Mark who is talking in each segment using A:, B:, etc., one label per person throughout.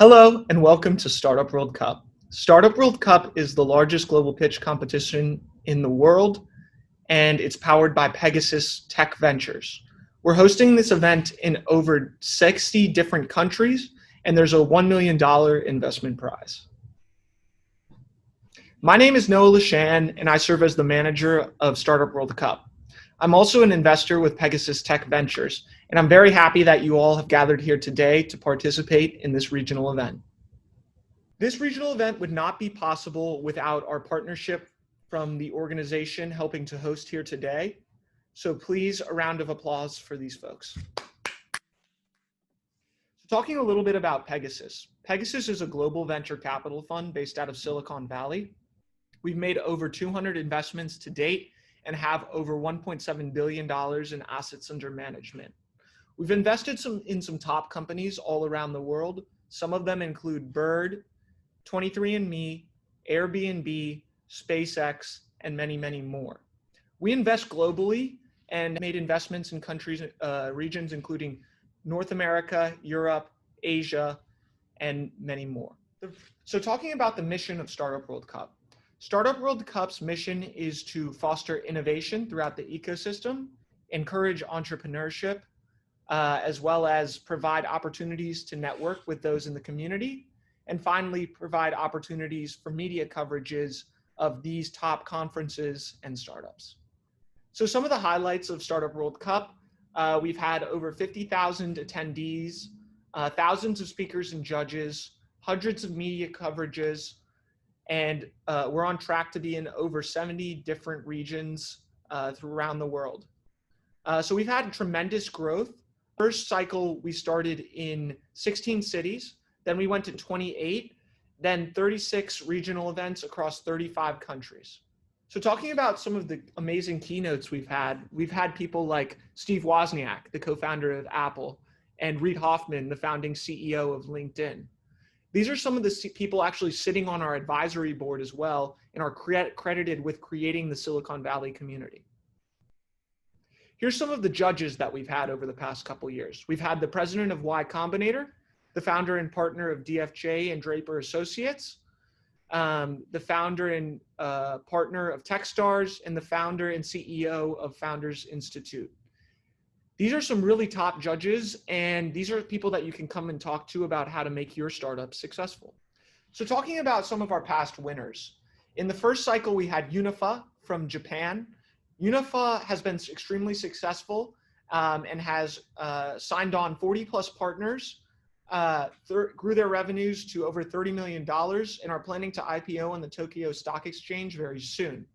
A: Hello and welcome to Startup World Cup. Startup World Cup is the largest global pitch competition in the world, and it's powered by Pegasus Tech Ventures. We're hosting this event in over 60 different countries, and there's a $1 million investment prize. My name is Noah Lashan, and I serve as the manager of Startup World Cup. I'm also an investor with Pegasus Tech Ventures, and I'm very happy that you all have gathered here today to participate in this regional event. This regional event would not be possible without our partnership from the organization helping to host here today. So please, a round of applause for these folks. Talking a little bit about Pegasus. Pegasus is a global venture capital fund based out of Silicon Valley. We've made over 200 investments to date and have over $1.7 billion in assets under management. We've invested in some top companies all around the world. Some of them include Bird, 23andMe, Airbnb, SpaceX, and many, many more. We invest globally and made investments in countries, regions including North America, Europe, Asia, and many more. So talking about the mission of Startup World Cup. Startup World Cup's mission is to foster innovation throughout the ecosystem, encourage entrepreneurship, as well as provide opportunities to network with those in the community, and finally provide opportunities for media coverages of these top conferences and startups. So some of the highlights of Startup World Cup, we've had over 50,000 attendees, thousands of speakers and judges, hundreds of media coverages, and we're on track to be in over 70 different regions around the world. So we've had tremendous growth. First cycle, we started in 16 cities, then we went to 28, then 36 regional events across 35 countries. So talking about some of the amazing keynotes we've had people like Steve Wozniak, the co-founder of Apple, and Reid Hoffman, the founding CEO of LinkedIn. These are some of the people actually sitting on our advisory board as well and are credited with creating the Silicon Valley community. Here's some of the judges that we've had over the past couple of years. We've had the president of Y Combinator, the founder and partner of DFJ and Draper Associates, the founder and partner of Techstars, and the founder and CEO of Founders Institute. These are some really top judges, and these are people that you can come and talk to about how to make your startup successful. So talking about some of our past winners. In the first cycle, we had Unifa from Japan. Unifa has been extremely successful and has signed on 40 plus partners, grew their revenues to over $30 million, and are planning to IPO on the Tokyo Stock Exchange very soon.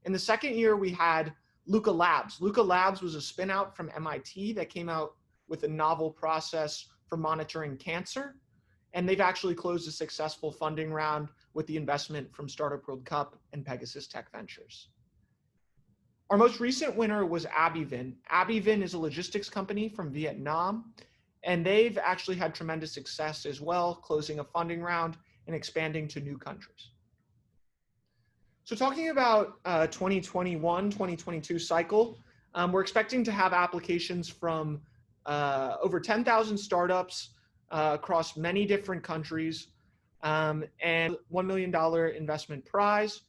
A: In the second year, we had Luca Labs. Luca Labs was a spin out from MIT that came out with a novel process for monitoring cancer. And they've actually closed a successful funding round with the investment from Startup World Cup and Pegasus Tech Ventures. Our most recent winner was Abivin. Abivin is a logistics company from Vietnam, and they've actually had tremendous success as well, closing a funding round and expanding to new countries. So talking about 2021-2022 cycle, we're expecting to have applications from over 10,000 startups across many different countries, and $1 million investment prize.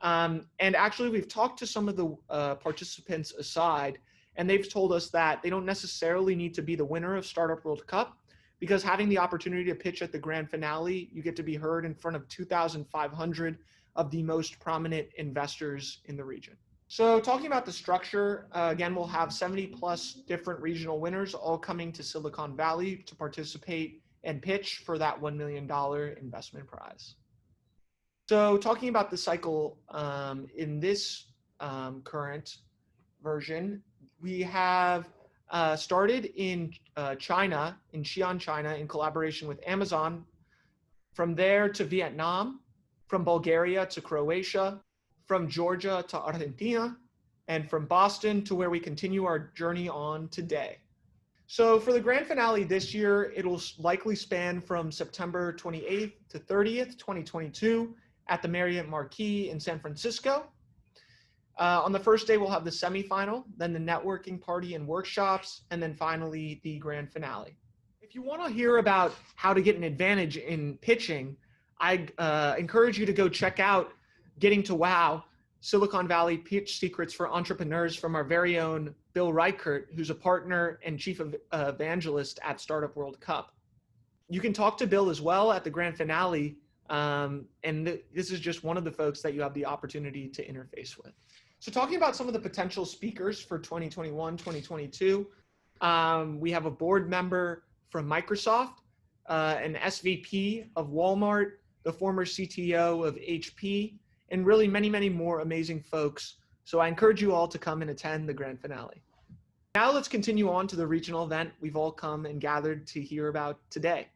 A: And actually, we've talked to some of the participants aside, and they've told us that they don't necessarily need to be the winner of Startup World Cup, because having the opportunity to pitch at the grand finale, you get to be heard in front of 2,500 of the most prominent investors in the region. So talking about the structure, again, we'll have 70 plus different regional winners all coming to Silicon Valley to participate and pitch for that $1 million investment prize. So talking about the cycle in this current version, we have started in China, in Xi'an, China, in collaboration with Amazon, from there to Vietnam, from Bulgaria to Croatia, from Georgia to Argentina, and from Boston to where we continue our journey on today. So for the grand finale this year, it'll likely span from September 28th to 30th, 2022 at the Marriott Marquis in San Francisco. On the first day, we'll have the semifinal, then the networking party and workshops, and then finally the grand finale. If you want to hear about how to get an advantage in pitching, I encourage you to go check out Getting to Wow, Silicon Valley Pitch Secrets for Entrepreneurs from our very own Bill Reichert, who's a partner and chief evangelist at Startup World Cup. You can talk to Bill as well at the grand finale, and this is just one of the folks that you have the opportunity to interface with. So talking about some of the potential speakers for 2021, 2022, we have a board member from Microsoft, an SVP of Walmart, the former CTO of HP, and really many, many more amazing folks. So I encourage you all to come and attend the grand finale. Now let's continue on to the regional event we've all come and gathered to hear about today.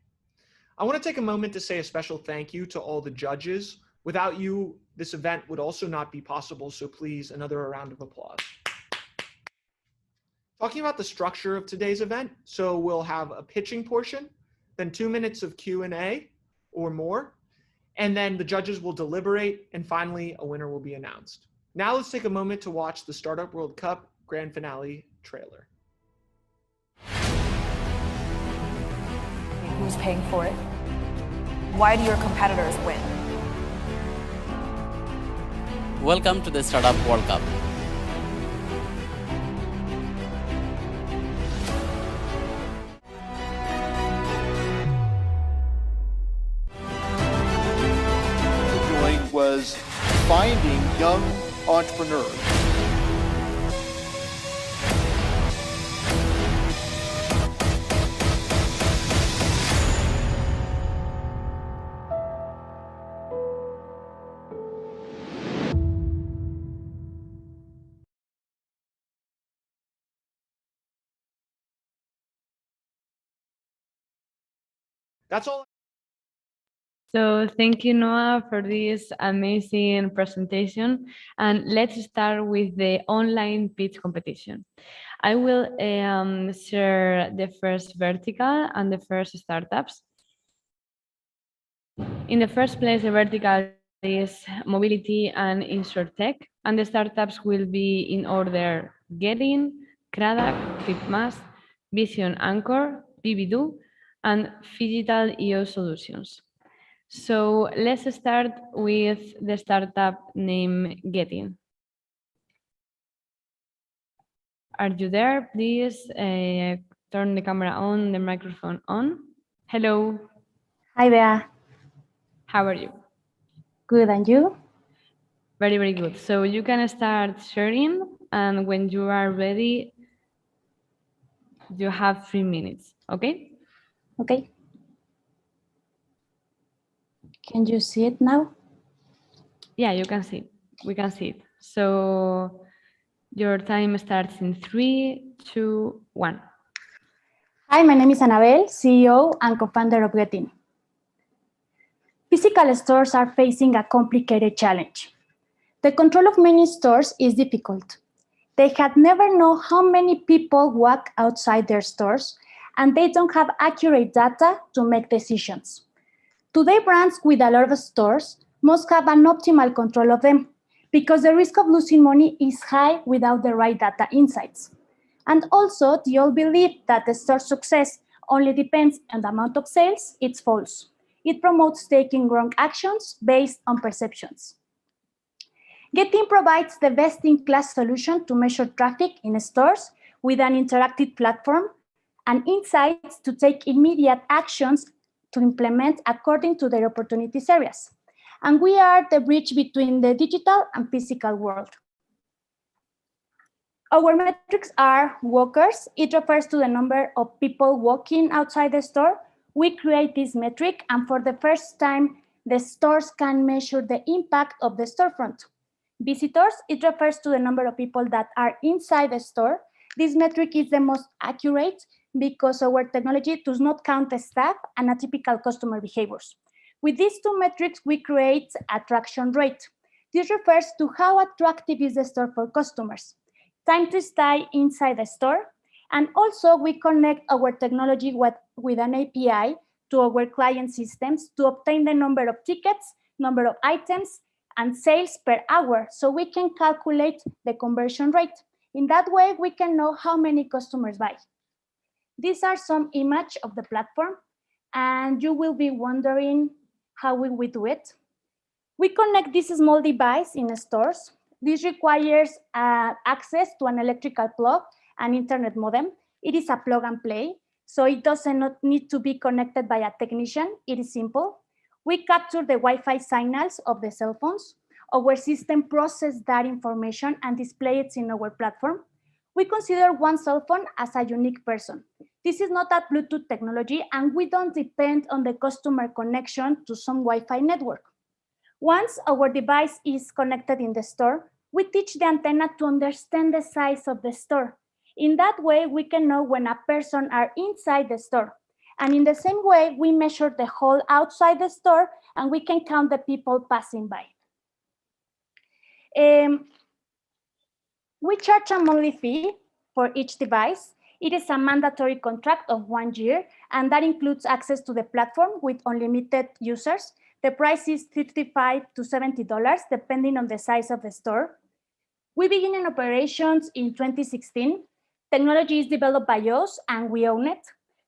A: I want to take a moment to say a special thank you to all the judges. Without you, this event would also not be possible, so please, another round of applause. Talking about the structure of today's event, so we'll have a pitching portion, then 2 minutes of Q&A or more, and then the judges will deliberate, and finally a winner will be announced. Now let's take a moment to watch the Startup World Cup grand finale trailer.
B: Who's paying for it? Why do your competitors win?
C: Welcome to the Startup World Cup.
D: Doing was finding young entrepreneurs.
A: That's all.
E: So thank you, Noah, for this amazing presentation. And let's start with the online pitch competition. I will share the first vertical and the first startups. In the first place, the vertical is mobility and insurtech, and the startups will be in order: Getting, Craddock, Fitmas, Vision Anchor, Vividu, and Digital EO Solutions. So let's start with the startup name Getting. Are you there? Please turn the camera on, the microphone on. Hello.
F: Hi there.
E: How are you?
F: Good, and you?
E: Very, very good. So you can start sharing, and when you are ready, you have 3 minutes, okay?
F: Okay. Can you see it now?
E: Yeah, you can see it. We can see it. So your time starts in 3, 2, 1.
F: Hi, my name is Annabelle, CEO and co-founder of Getting. Physical stores are facing a complicated challenge. The control of many stores is difficult. They had never known how many people walk outside their stores, and they don't have accurate data to make decisions. Today, brands with a lot of stores must have an optimal control of them because the risk of losing money is high without the right data insights. And also, the old belief that the store success only depends on the amount of sales, it's false. It promotes taking wrong actions based on perceptions. Getting provides the best-in-class solution to measure traffic in stores with an interactive platform and insights to take immediate actions to implement according to their opportunities areas. And we are the bridge between the digital and physical world. Our metrics are walkers. It refers to the number of people walking outside the store. We create this metric, and for the first time, the stores can measure the impact of the storefront. Visitors, it refers to the number of people that are inside the store. This metric is the most accurate because our technology does not count the staff and atypical customer behaviors. With these two metrics, we create attraction rate. This refers to how attractive is the store for customers. Time to stay inside the store. And also we connect our technology with an API to our client systems to obtain the number of tickets, number of items, and sales per hour, so we can calculate the conversion rate. In that way, we can know how many customers buy. These are some image of the platform, and you will be wondering how will we do it. We connect this small device in stores. This requires access to an electrical plug and internet modem. It is a plug and play, so it doesn't need to be connected by a technician. It is simple. We capture the Wi-Fi signals of the cell phones. Our system processes that information and display it in our platform. We consider one cell phone as a unique person. This is not a Bluetooth technology, and we don't depend on the customer connection to some Wi-Fi network. Once our device is connected in the store, we teach the antenna to understand the size of the store. In that way, we can know when a person are inside the store. And in the same way, we measure the hall outside the store, and we can count the people passing by. We charge a monthly fee for each device. It is a mandatory contract of 1 year, and that includes access to the platform with unlimited users. The price is $55 to $70, depending on the size of the store. We begin in operations in 2016. Technology is developed by us, and we own it.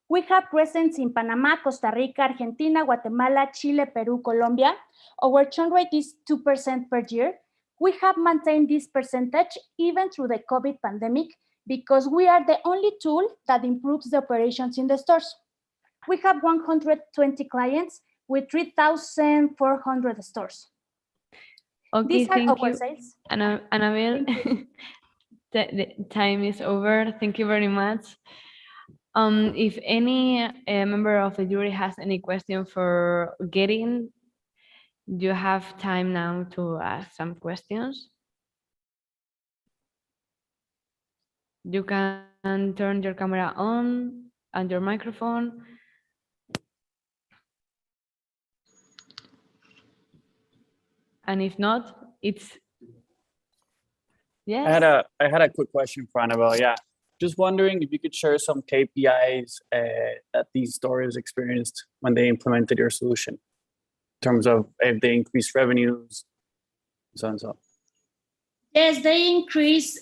F: We have presence in Panama, Costa Rica, Argentina, Guatemala, Chile, Peru, Colombia. Our churn rate is 2% per year. We have maintained this percentage even through the COVID pandemic because we are the only tool that improves the operations in the stores. We have 120 clients with 3,400 stores.
E: Okay,
F: These are
E: thank
F: our
E: you,
F: sales.
E: Annabelle. The time is over. Thank you very much. If any member of the jury has any question for Getting, you have time now to ask some questions. You can turn your camera on and your microphone. And if not, it's yes.
G: I had a quick question for Annabelle. Yeah, just wondering if you could share some KPIs that these stores experienced when they implemented your solution, in terms of if they increased revenues, so and so.
F: Yes, they increase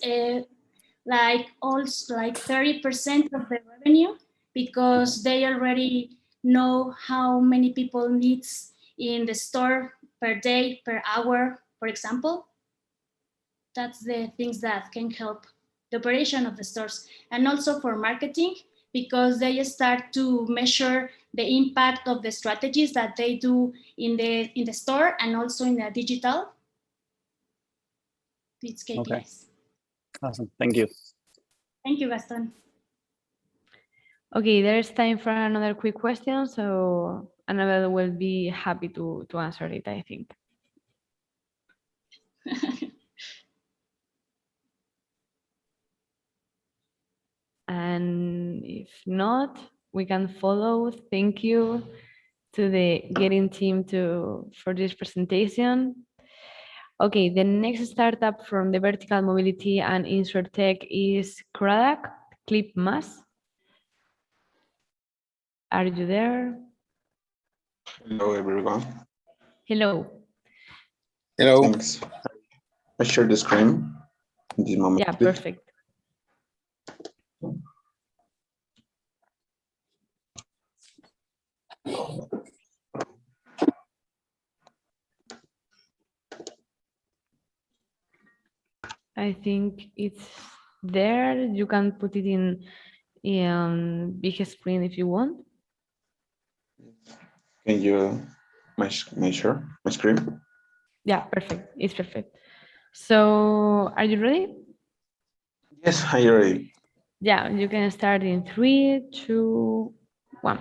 F: like 30% of the revenue because they already know how many people needs in the store per day, per hour, for example. That's the things that can help the operation of the stores. And also for marketing, because they start to measure the impact of the strategies that they do in the store and also in the digital. It's KPIs.
G: Okay. Awesome. Thank you.
F: Thank you, Gaston.
E: Okay, there's time for another quick question, so Annabelle will be happy to answer it, I think. And if not, we can follow. Thank you to the Getting team for this presentation. Okay, the next startup from the vertical mobility and insurtech is Craddock, Clip Mass. Are you there?
H: Hello, everyone.
E: Hello.
H: Hello. Thanks. I share the screen in this moment.
E: Yeah, perfect. I think it's there. You can put it in big screen if you want.
H: Can you measure my screen?
E: Yeah, perfect. It's perfect. So, are you ready?
H: Yes, I'm ready.
E: Yeah, you can start in 3, 2, 1.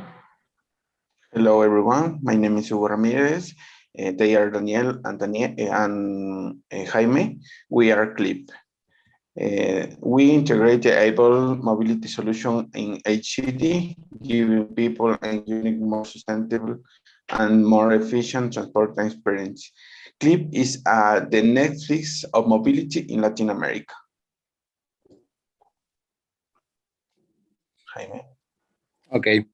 H: Hello, everyone. My name is Hugo Ramirez. They are Daniel and Jaime. We are Clip. We integrate the able mobility solution in HCD, giving people a unique, more sustainable, and more efficient transport experience. Clip is the Netflix of mobility in Latin America. Jaime.
I: Okay.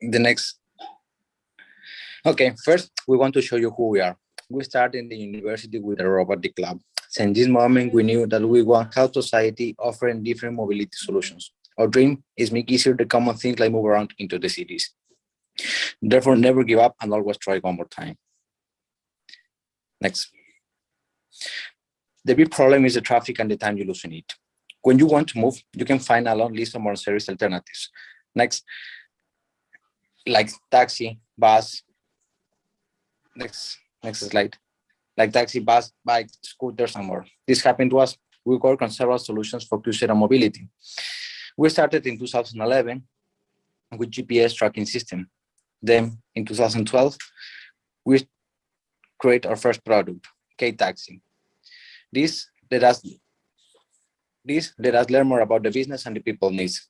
I: The next. Okay, first we want to show you who we are. We started in the university with a robotic lab. Since this moment, we knew that we want health society offering different mobility solutions. Our dream is make easier the common things like move around into the cities. Therefore, never give up and always try one more time. Next. The big problem is the traffic and the time you lose in it. When you want to move, you can find a long list of more service alternatives. Next, like taxi, bus. Next slide. Like taxi, bus, bike, scooters, and more. This happened to us. We worked on several solutions focused on mobility. We started in 2011 with GPS tracking system. Then in 2012, we create our first product, K-Taxi. This let us learn more about the business and the people needs.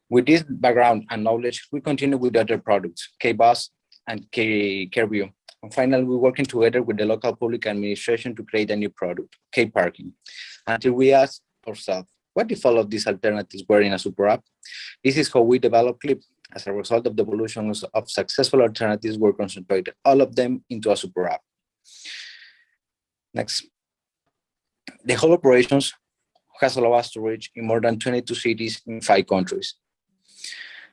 I: With this background and knowledge, we continue with the other products, K-Bus and K-Careview. And finally, we're working together with the local public administration to create a new product, K-Parking, until we ask ourselves, what if all of these alternatives were in a super app? This is how we develop Clip. As a result of the evolution of successful alternatives, we're concentrated all of them into a super app. Next. The whole operations has allowed us to reach in more than 22 cities in 5 countries.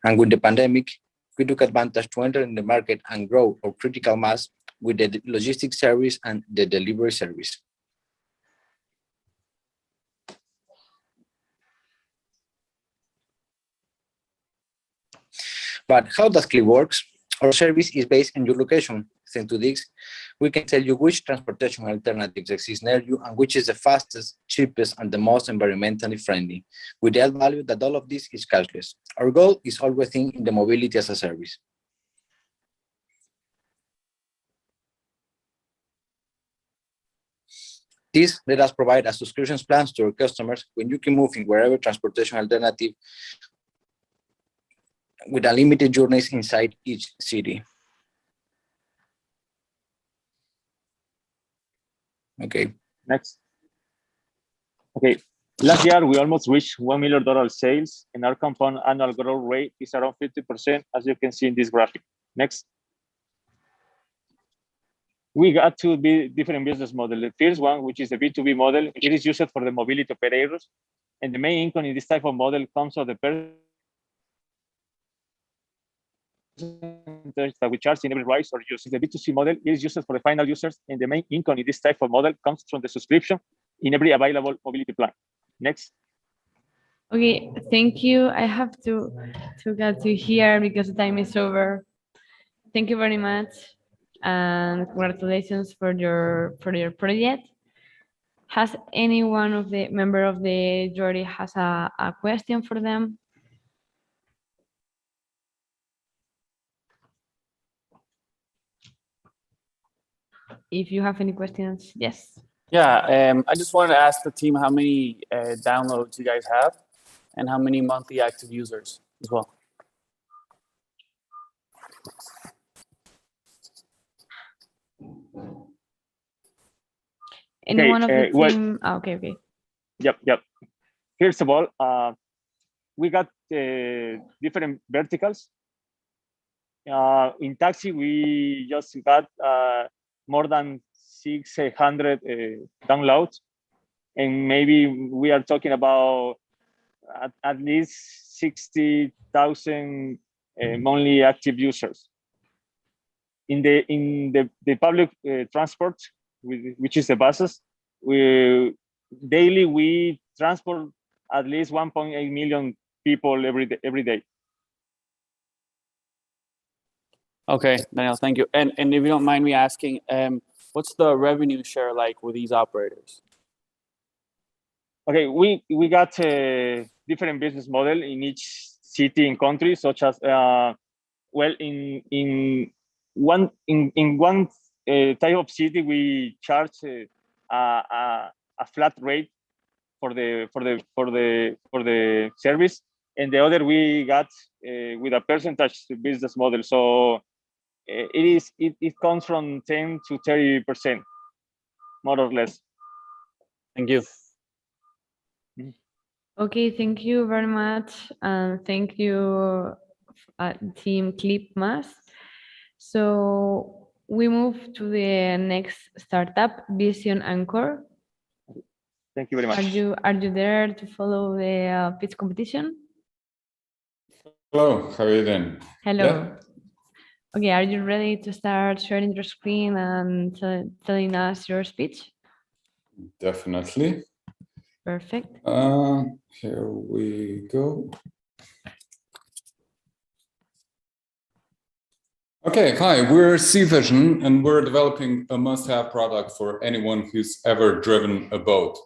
I: And with the pandemic, we took advantage to enter in the market and grow our critical mass with the logistics service and the delivery service. But how does Clip works? Our service is based on your location. Thanks to this, we can tell you which transportation alternatives exist near you and which is the fastest, cheapest, and the most environmentally friendly. With the add value that all of this is cashless. Our goal is always think in the mobility as a service. This let us provide a subscription plans to our customers when you can move in wherever transportation alternative with unlimited journeys inside each city. Okay.
J: Next. Okay. Last year, we almost reached $1 million sales, and our compound annual growth rate is around 50%, as you can see in this graphic. Next. We got two different business models. The first one, which is the B2B model, it is used for the mobility operators, and the main income in this type of model comes from the that we charge in every rise or use. The B2C model is used for the final users, and the main income in this type of model comes from the subscription in every available mobility plan. Next.
E: Okay, thank you. I have to get to here because the time is over. Thank you very much, and congratulations for your project. Has any one of the member of the jury has a question for them? If you have any questions, yes.
G: Yeah, I just wanted to ask the team how many downloads you guys have and how many monthly active users as well.
E: Any one of the team? Oh, okay.
J: Yep. First of all, we got different verticals. In taxi, we just got more than 600 downloads, and maybe we are talking about at least 60,000 monthly active users. In the public transport, which is the buses, daily we transport at least 1.8 million people every day.
G: Okay, Daniel, thank you. And if you don't mind me asking, what's the revenue share like with these operators?
J: Okay, we got a different business model in each city and country, such as in one type of city we charge a flat rate for the service, and the other we got with a percentage business model. So it comes from 10 to 30%, more or less.
G: Thank you.
E: Okay, thank you very much, and thank you, Team Clipmas. So we move to the next startup, Vision Anchor.
J: Thank you very much.
E: Are you there to follow the pitch competition?
K: Hello, how are you doing?
E: Hello.
K: Yeah,
E: Okay, are you ready to start sharing your screen and telling us your speech?
K: definitely.
E: Perfect.
K: Here we go. Okay, hi, we're C-Vision and we're developing a must-have product for anyone who's ever driven a boat.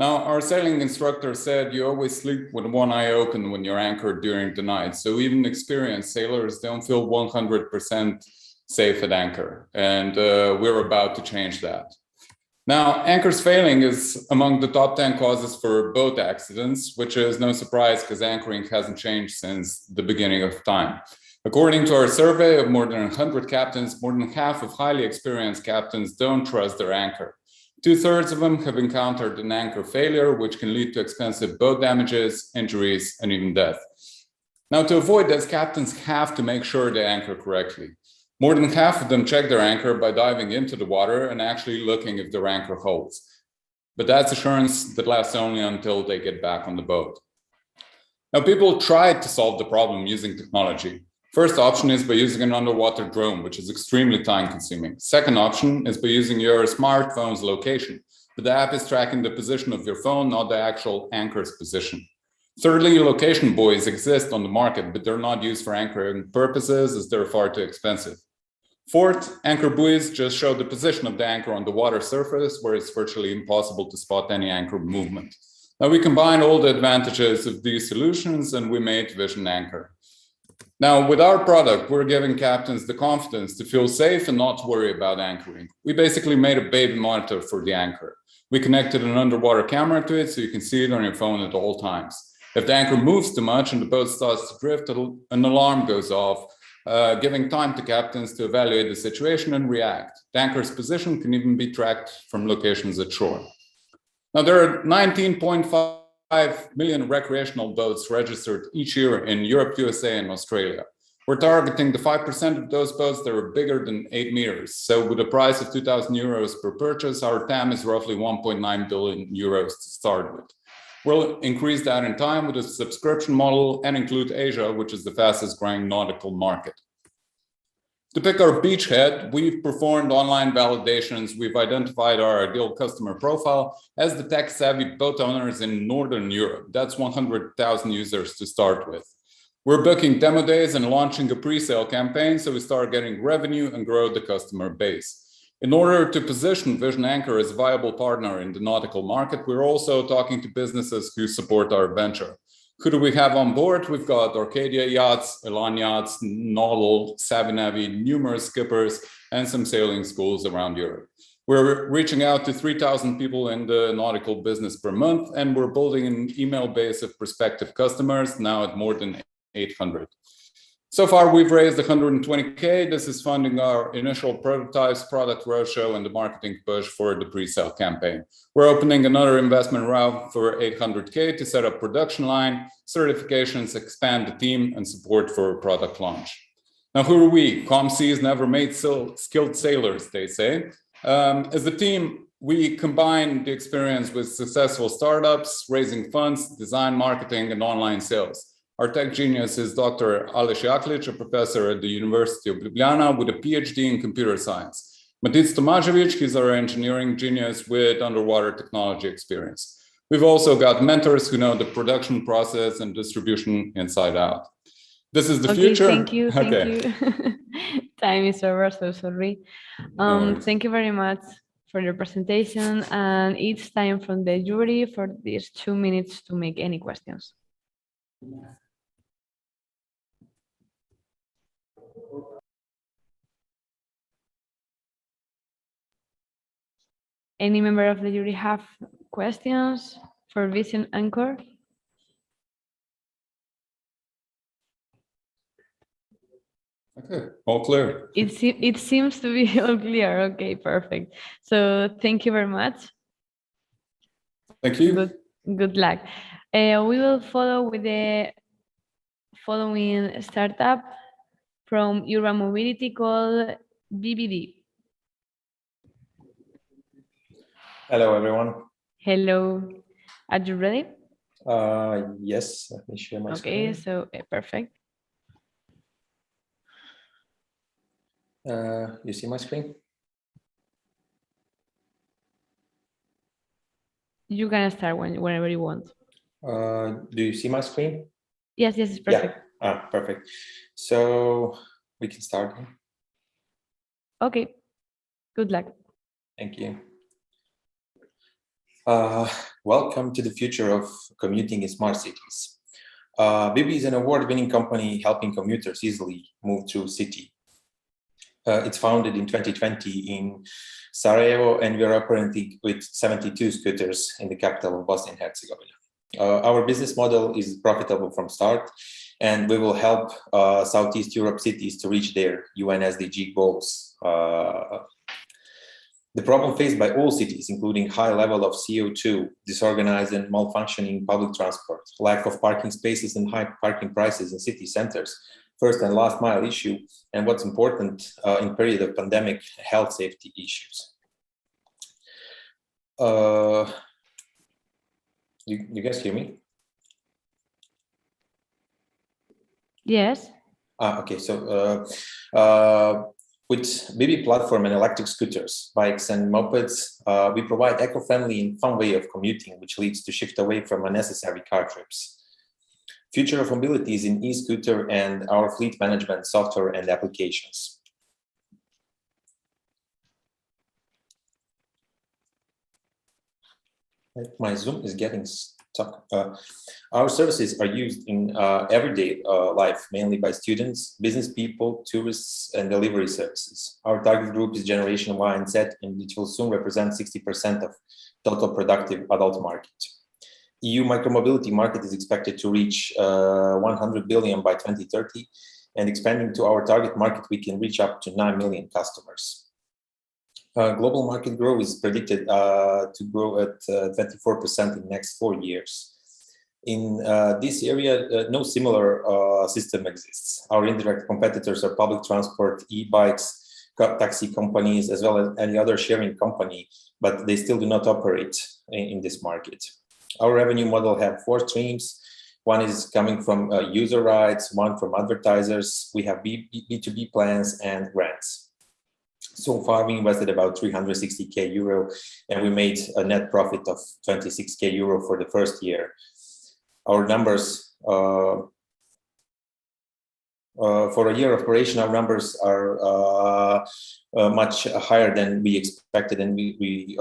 K: Now, our sailing instructor said you always sleep with one eye open when you're anchored during the night. So even experienced sailors don't feel 100% safe at anchor. And we're about to change that. Now, anchors failing is among the top 10 causes for boat accidents, which is no surprise because anchoring hasn't changed since the beginning of time. According to our survey of more than 100 captains, more than half of highly experienced captains don't trust their anchor. 2/3 of them have encountered an anchor failure, which can lead to expensive boat damages, injuries, and even death. Now, to avoid this, captains have to make sure they anchor correctly. More than half of them check their anchor by diving into the water and actually looking if their anchor holds. But that's assurance that lasts only until they get back on the boat. Now, people tried to solve the problem using technology. First option is by using an underwater drone, which is extremely time-consuming. Second option is by using your smartphone's location. But the app is tracking the position of your phone, not the actual anchor's position. Thirdly, location buoys exist on the market, but they're not used for anchoring purposes as they're far too expensive. Fourth, anchor buoys just show the position of the anchor on the water surface, where it's virtually impossible to spot any anchor movement. Now, we combine all the advantages of these solutions and we made Vision Anchor. Now, with our product, we're giving captains the confidence to feel safe and not to worry about anchoring. We basically made a baby monitor for the anchor. We connected an underwater camera to it so you can see it on your phone at all times. If the anchor moves too much and the boat starts to drift, an alarm goes off, giving time to captains to evaluate the situation and react. The anchor's position can even be tracked from locations at shore. Now, there are 19.5 million recreational boats registered each year in Europe, USA, and Australia. We're targeting the 5% of those boats that are bigger than 8 meters. So with a price of 2,000 euros per purchase, our TAM is roughly 1.9 billion euros to start with. We'll increase that in time with a subscription model and include Asia, which is the fastest growing nautical market. To pick our beachhead, we've performed online validations. We've identified our ideal customer profile as the tech-savvy boat owners in Northern Europe. That's 100,000 users to start with. We're booking demo days and launching a pre-sale campaign so we start getting revenue and grow the customer base. In order to position Vision Anchor as a viable partner in the nautical market, we're also talking to businesses who support our venture. Who do we have on board? We've got Arcadia Yachts, Elan Yachts, Noddle, Savinavi, numerous skippers, and some sailing schools around Europe. We're reaching out to 3,000 people in the nautical business per month, and we're building an email base of prospective customers, now at more than 800. So far, we've raised 120K. This is funding our initial prototypes, product roadshow, and the marketing push for the pre-sale campaign. We're opening another investment round for 800K to set up production line, certifications, expand the team, and support for product launch. Now, who are we? ComSeas never made skilled sailors, they say. As a team, we combine the experience with successful startups, raising funds, design, marketing, and online sales. Our tech genius is Dr. Aleš Jaklič, a professor at the University of Ljubljana with a PhD in computer science. Matic Tomažević, he's our engineering genius with underwater technology experience. We've also got mentors who know the production process and distribution inside out. This is the future.
E: Thank you. Time is over, so sorry. Thank you very much for your presentation, and it's time from the jury for these 2 minutes to make any questions. Any member of the jury have questions for Vision Anchor?
K: Okay, all clear.
E: It seems to be all clear. Okay, perfect. So thank you very much.
K: Thank you.
E: Good luck. We will follow with the following startup from urban mobility called BBD.
L: Hello, everyone.
E: Hello. Are you ready?
L: Yes, let me share my
E: Okay,
L: screen.
E: so perfect.
L: You see my screen?
E: You can start whenever you want.
L: Do you see my screen?
E: Yes, it's perfect.
L: Yeah, perfect. So we can start.
E: Okay, good luck.
L: Thank you. Welcome to the future of commuting in smart cities. Bibi is an award-winning company helping commuters easily move through city. It's founded in 2020 in Sarajevo, and we are operating with 72 scooters in the capital of Bosnia and Herzegovina. Our business model is profitable from start, and we will help Southeast Europe cities to reach their UN SDG goals. The problem faced by all cities, including high level of CO2, disorganized and malfunctioning public transport, lack of parking spaces and high parking prices in city centers, first and last mile issue, and what's important in period of pandemic, health safety issues. You guys hear me?
E: Yes.
L: Okay, so with Bibi platform and electric scooters, bikes and mopeds, we provide eco-friendly and fun way of commuting, which leads to shift away from unnecessary car trips. Future of mobility is in e-scooter and our fleet management software and applications. My Zoom is getting stuck. Our services are used in everyday life, mainly by students, business people, tourists, and delivery services. Our target group is Generation Y and Z, and it will soon represent 60% of total productive adult market. EU micromobility market is expected to reach 100 billion by 2030, and expanding to our target market, we can reach up to 9 million customers. Global market growth is predicted to grow at 24% in the next 4 years. In this area, no similar system exists. Our indirect competitors are public transport, e-bikes, taxi companies, as well as any other sharing company, but they still do not operate in this market. Our revenue model have 4 streams. One is coming from user rights, one from advertisers. We have B2B plans and grants. So far, we invested about 360k euro, and we made a net profit of 26k euro for the first year. Our numbers for a year of operation, our numbers are much higher than we expected, and we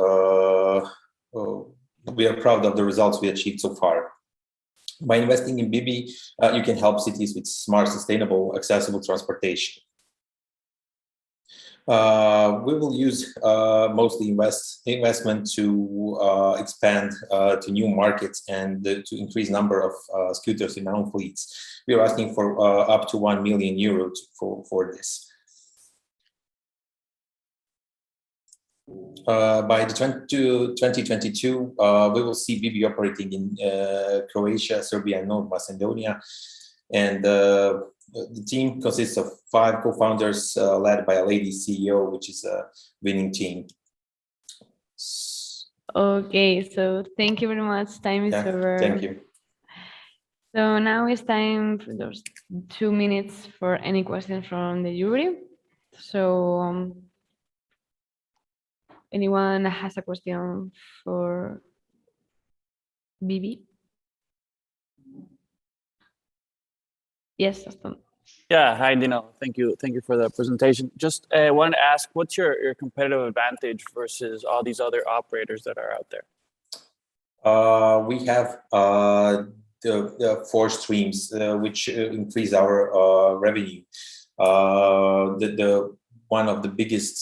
L: are proud of the results we achieved so far. By investing in Bibi, you can help cities with smart, sustainable, accessible transportation. We will use mostly investment to expand to new markets and to increase number of scooters in our fleets. We are asking for up to 1 million euros for this. By 2022, we will see Bibi operating in Croatia, Serbia, and North Macedonia. And the team consists of 5 co-founders led by a lady CEO, which is a winning team.
E: Okay, so thank you very much. Time is over.
L: Thank you.
E: So now it's time for those 2 minutes for any questions from the jury. So anyone has a question for Bibi? Yes, Aston.
G: Yeah, hi Dino. Thank you for the presentation. Just wanted to ask, what's your competitive advantage versus all these other operators that are out there?
L: We have the 4 streams which increase our revenue. The one of the biggest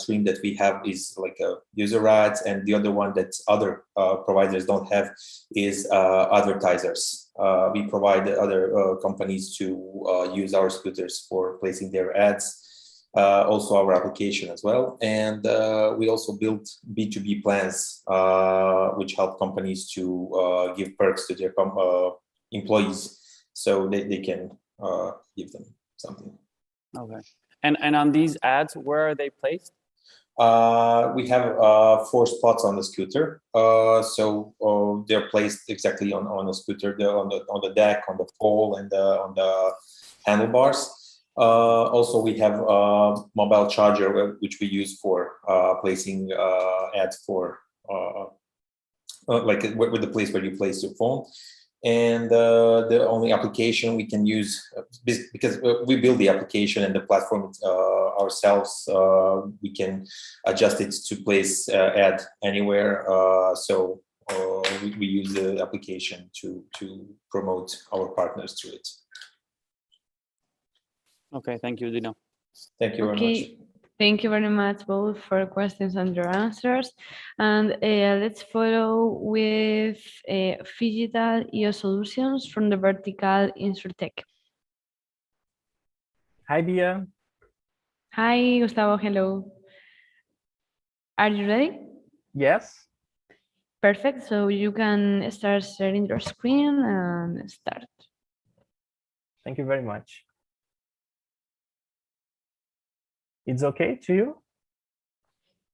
L: stream that we have is like user rights, and the other one that other providers don't have is advertisers. We provide other companies to use our scooters for placing their ads, also our application as well. And we also built B2B plans, which help companies to give perks to their employees, so they can give them something.
G: Okay. And on these ads, where are they placed?
L: We have 4 spots on the scooter, so they're placed exactly on the scooter, on the deck, on the pole, and on the handlebars. Also, we have a mobile charger, which we use for placing ads for like with the place where you place your phone. And the only application we can use, because we build the application and the platform ourselves, we can adjust it to place ad anywhere. So we use the application to promote our partners through it.
G: Okay, thank you, Dino.
L: Thank you very much.
E: Thank you very much both for questions and your answers. And let's follow with Phygital EO Solutions from the vertical InsurTech.
M: Hi, Bia.
E: Hi, Gustavo. Hello. Are you ready?
M: Yes.
E: Perfect. So you can start sharing your screen and start.
M: Thank you very much. It's okay to you?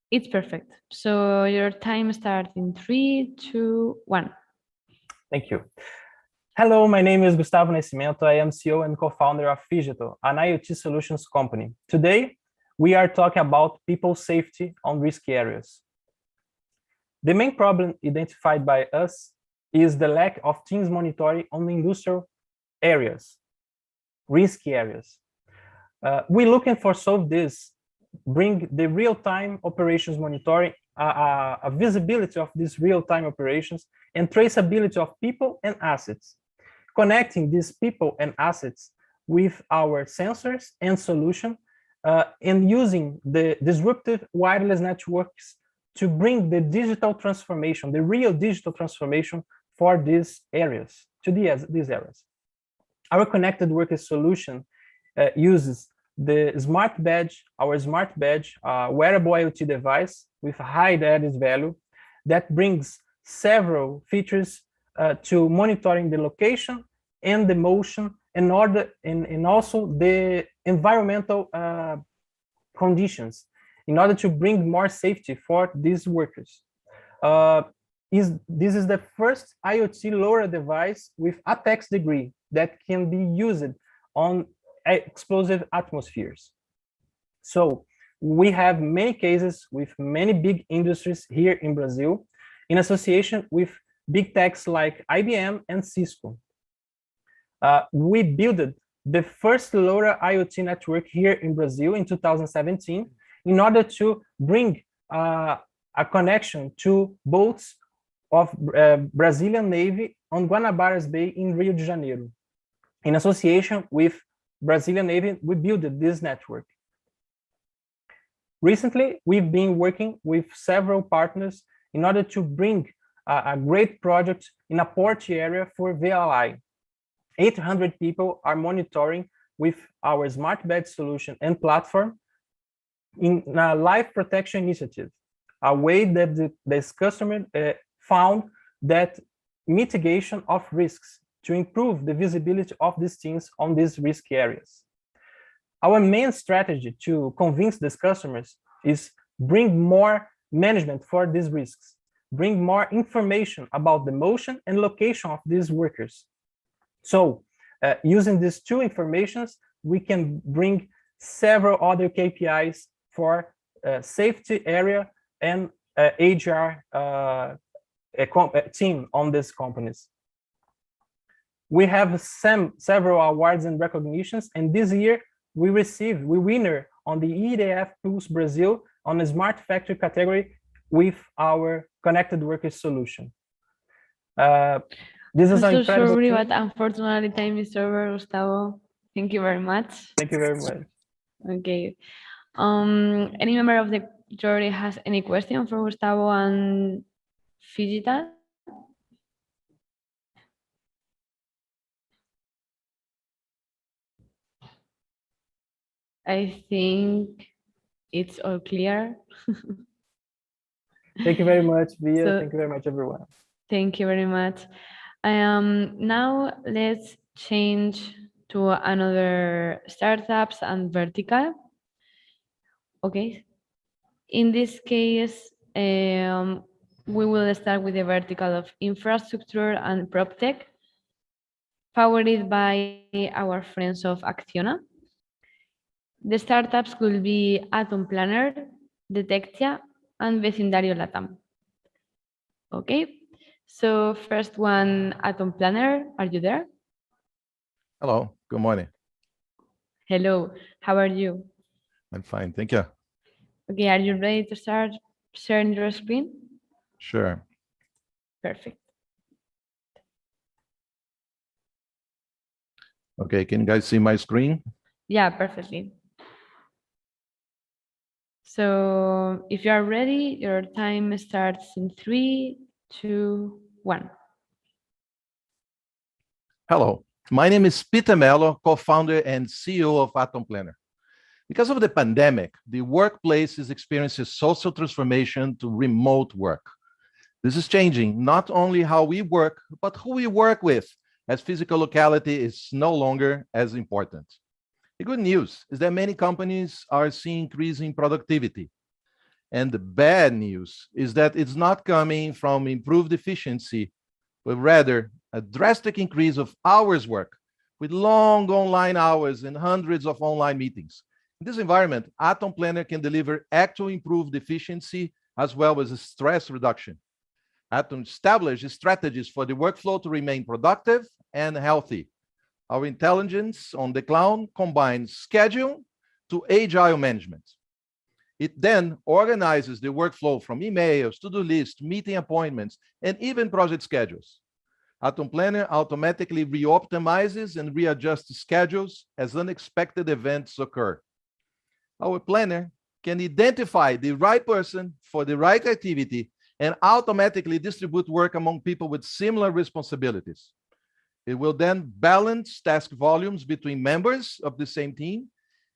E: It's perfect. So your time starts in 3, 2, 1.
M: Thank you. Hello, my name is Gustavo Nascimento. I am CEO and co-founder of Phygital, an IoT solutions company. Today, we are talking about people safety on risky areas. The main problem identified by us is the lack of teams monitoring on industrial areas, risky areas. We're looking for solve this, bring the real-time operations monitoring, a visibility of these real-time operations and traceability of people and assets, connecting these people and assets with our sensors and solution, and using the disruptive wireless networks to bring the digital transformation, the real digital transformation for these areas, to these areas. Our connected workers solution uses the smart badge, our smart badge, wearable IoT device with high added value that brings several features to monitoring the location and the motion and also the environmental conditions in order to bring more safety for these workers. This is the first IoT LoRa device with apex degree that can be used on explosive atmospheres. So we have many cases with many big industries here in Brazil in association with big techs like IBM and Cisco. We built the first LoRa IoT network here in Brazil in 2017 in order to bring a connection to boats of Brazilian Navy on Guanabara's Bay in Rio de Janeiro. In association with Brazilian Navy, we built this network. Recently, we've been working with several partners in order to bring a great project in a port area for VLI. 800 people are monitoring with our smart badge solution and platform in a life protection initiative, a way that this customer found that mitigation of risks to improve the visibility of these teams on these risky areas. Our main strategy to convince these customers is bring more management for these risks, bring more information about the motion and location of these workers. So using these two informations, we can bring several other KPIs for safety area and HR team on these companies. We have several awards and recognitions, and this year we winner on the EDF Pulse Brazil on the Smart Factory category with our connected workers solution. This is
E: I'm so
M: incredible
E: sorry,
M: team.
E: but unfortunately time is over, Gustavo. Thank you very much.
M: Thank you very much.
E: Okay. Any member of the jury has any question for Gustavo and Phygital? I think it's all clear.
M: Thank you very much, Via.
E: So,
M: thank you very much, everyone.
E: Thank you very much. Now let's change to another startups and vertical. Okay. In this case, we will start with the vertical of infrastructure and PropTech, powered by our friends of Acciona. The startups will be Atom Planner, Detectia, and Vecindario Latam. Okay, so first one, Atom Planner, are you there?
N: Hello, good morning.
E: Hello, how are you?
N: I'm fine, thank you.
E: Okay, are you ready to start sharing your screen?
N: Sure.
E: Perfect.
N: Okay, can you guys see my screen?
E: Yeah, perfectly. So if you are ready, your time starts in 3, 2, 1.
N: Hello, my name is Peter Mello, co-founder and CEO of Atom Planner. Because of the pandemic, the workplace is experiencing social transformation to remote work. This is changing not only how we work, but who we work with, as physical locality is no longer as important. The good news is that many companies are seeing increasing productivity. And the bad news is that it's not coming from improved efficiency, but rather a drastic increase of hours work with long online hours and hundreds of online meetings. In this environment, Atom Planner can deliver actual improved efficiency as well as stress reduction. Atom establishes strategies for the workflow to remain productive and healthy. Our intelligence on the cloud combines schedule to agile management. It then organizes the workflow from emails, to-do lists, meeting appointments, and even project schedules. Atom Planner automatically re-optimizes and readjusts schedules as unexpected events occur. Our planner can identify the right person for the right activity and automatically distribute work among people with similar responsibilities. It will then balance task volumes between members of the same team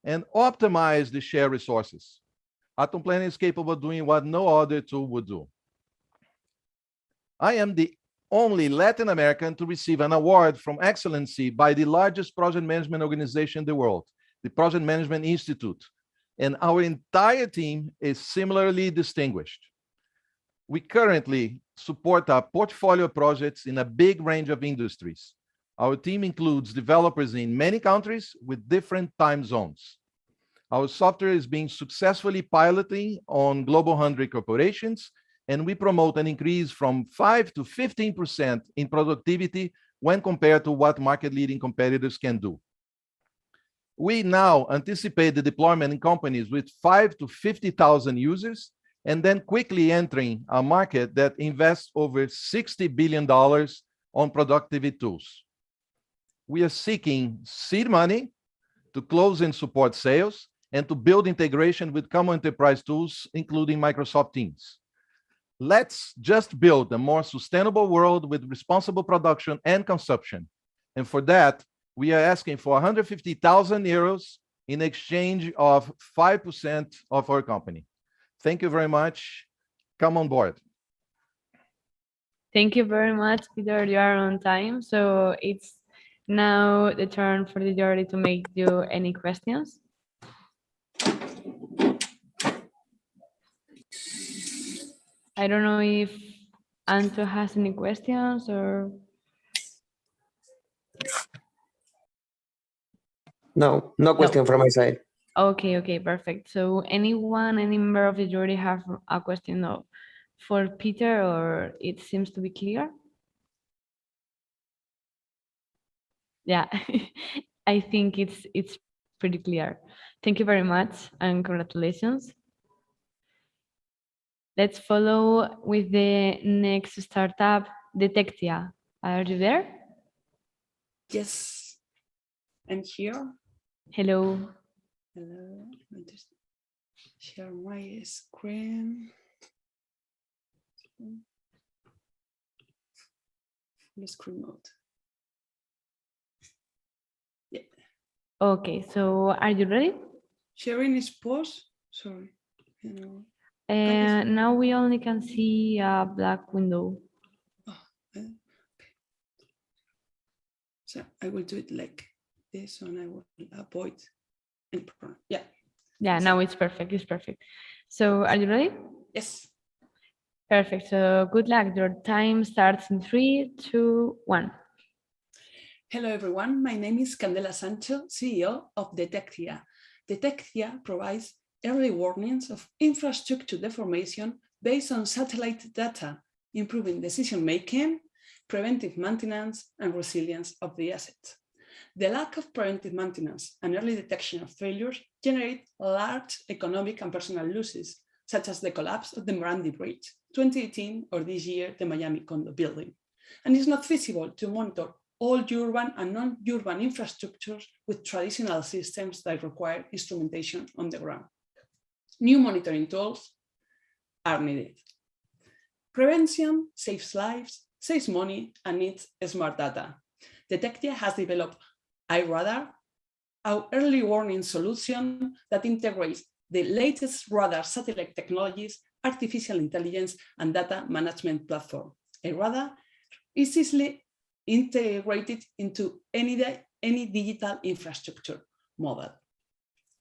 N: and optimize the shared resources. Atom Planner is capable of doing what no other tool would do. I am the only Latin American to receive an award from excellency by the largest project management organization in the world, the Project Management Institute, and our entire team is similarly distinguished. We currently support our portfolio projects in a big range of industries. Our team includes developers in many countries with different time zones. Our software is being successfully piloting on Global 100 corporations, and we promote an increase from 5 to 15% in productivity when compared to what market-leading competitors can do. We now anticipate the deployment in companies with 5 to 50,000 users, and then quickly entering a market that invests over $60 billion on productivity tools. We are seeking seed money to close and support sales and to build integration with common enterprise tools, including Microsoft Teams. Let's just build a more sustainable world with responsible production and consumption. And for that, we are asking for 150,000 euros in exchange of 5% of our company. Thank you very much. Come on board.
E: Thank you very much, Peter. You are on time. So it's now the turn for the jury to make you any questions. I don't know if Anto has any questions or...
O: No question from my side.
E: Okay, perfect. So anyone, any member of the jury have a question for Peter, or it seems to be clear? Yeah, I think it's pretty clear. Thank you very much and congratulations. Let's follow with the next startup, Detectia. Are you there?
P: Yes, I'm here.
E: Hello.
P: Hello. Let me just share my screen. Full screen mode. Yeah.
E: Okay, so are you ready?
P: Sharing is pause. Sorry.
E: Now we only can see a black window.
P: Okay. So I will do it like this, and I will avoid any problem. Yeah.
E: Yeah, now it's perfect. It's perfect. So are you ready?
P: Yes.
E: Perfect. So good luck. Your time starts in 3, 2, 1.
P: Hello, everyone. My name is Candela Sancho, CEO of Detectia. Detectia provides early warnings of infrastructure deformation based on satellite data, improving decision-making, preventive maintenance, and resilience of the asset. The lack of preventive maintenance and early detection of failures generate large economic and personal losses, such as the collapse of the Morandi Bridge, 2018, or this year, the Miami condo building. And it's not feasible to monitor all urban and non-urban infrastructures with traditional systems that require instrumentation on the ground. New monitoring tools are needed. Prevention saves lives, saves money, and needs smart data. Detectia has developed iRadar, our early warning solution that integrates the latest radar satellite technologies, artificial intelligence, and data management platform. iRadar is easily integrated into any digital infrastructure model.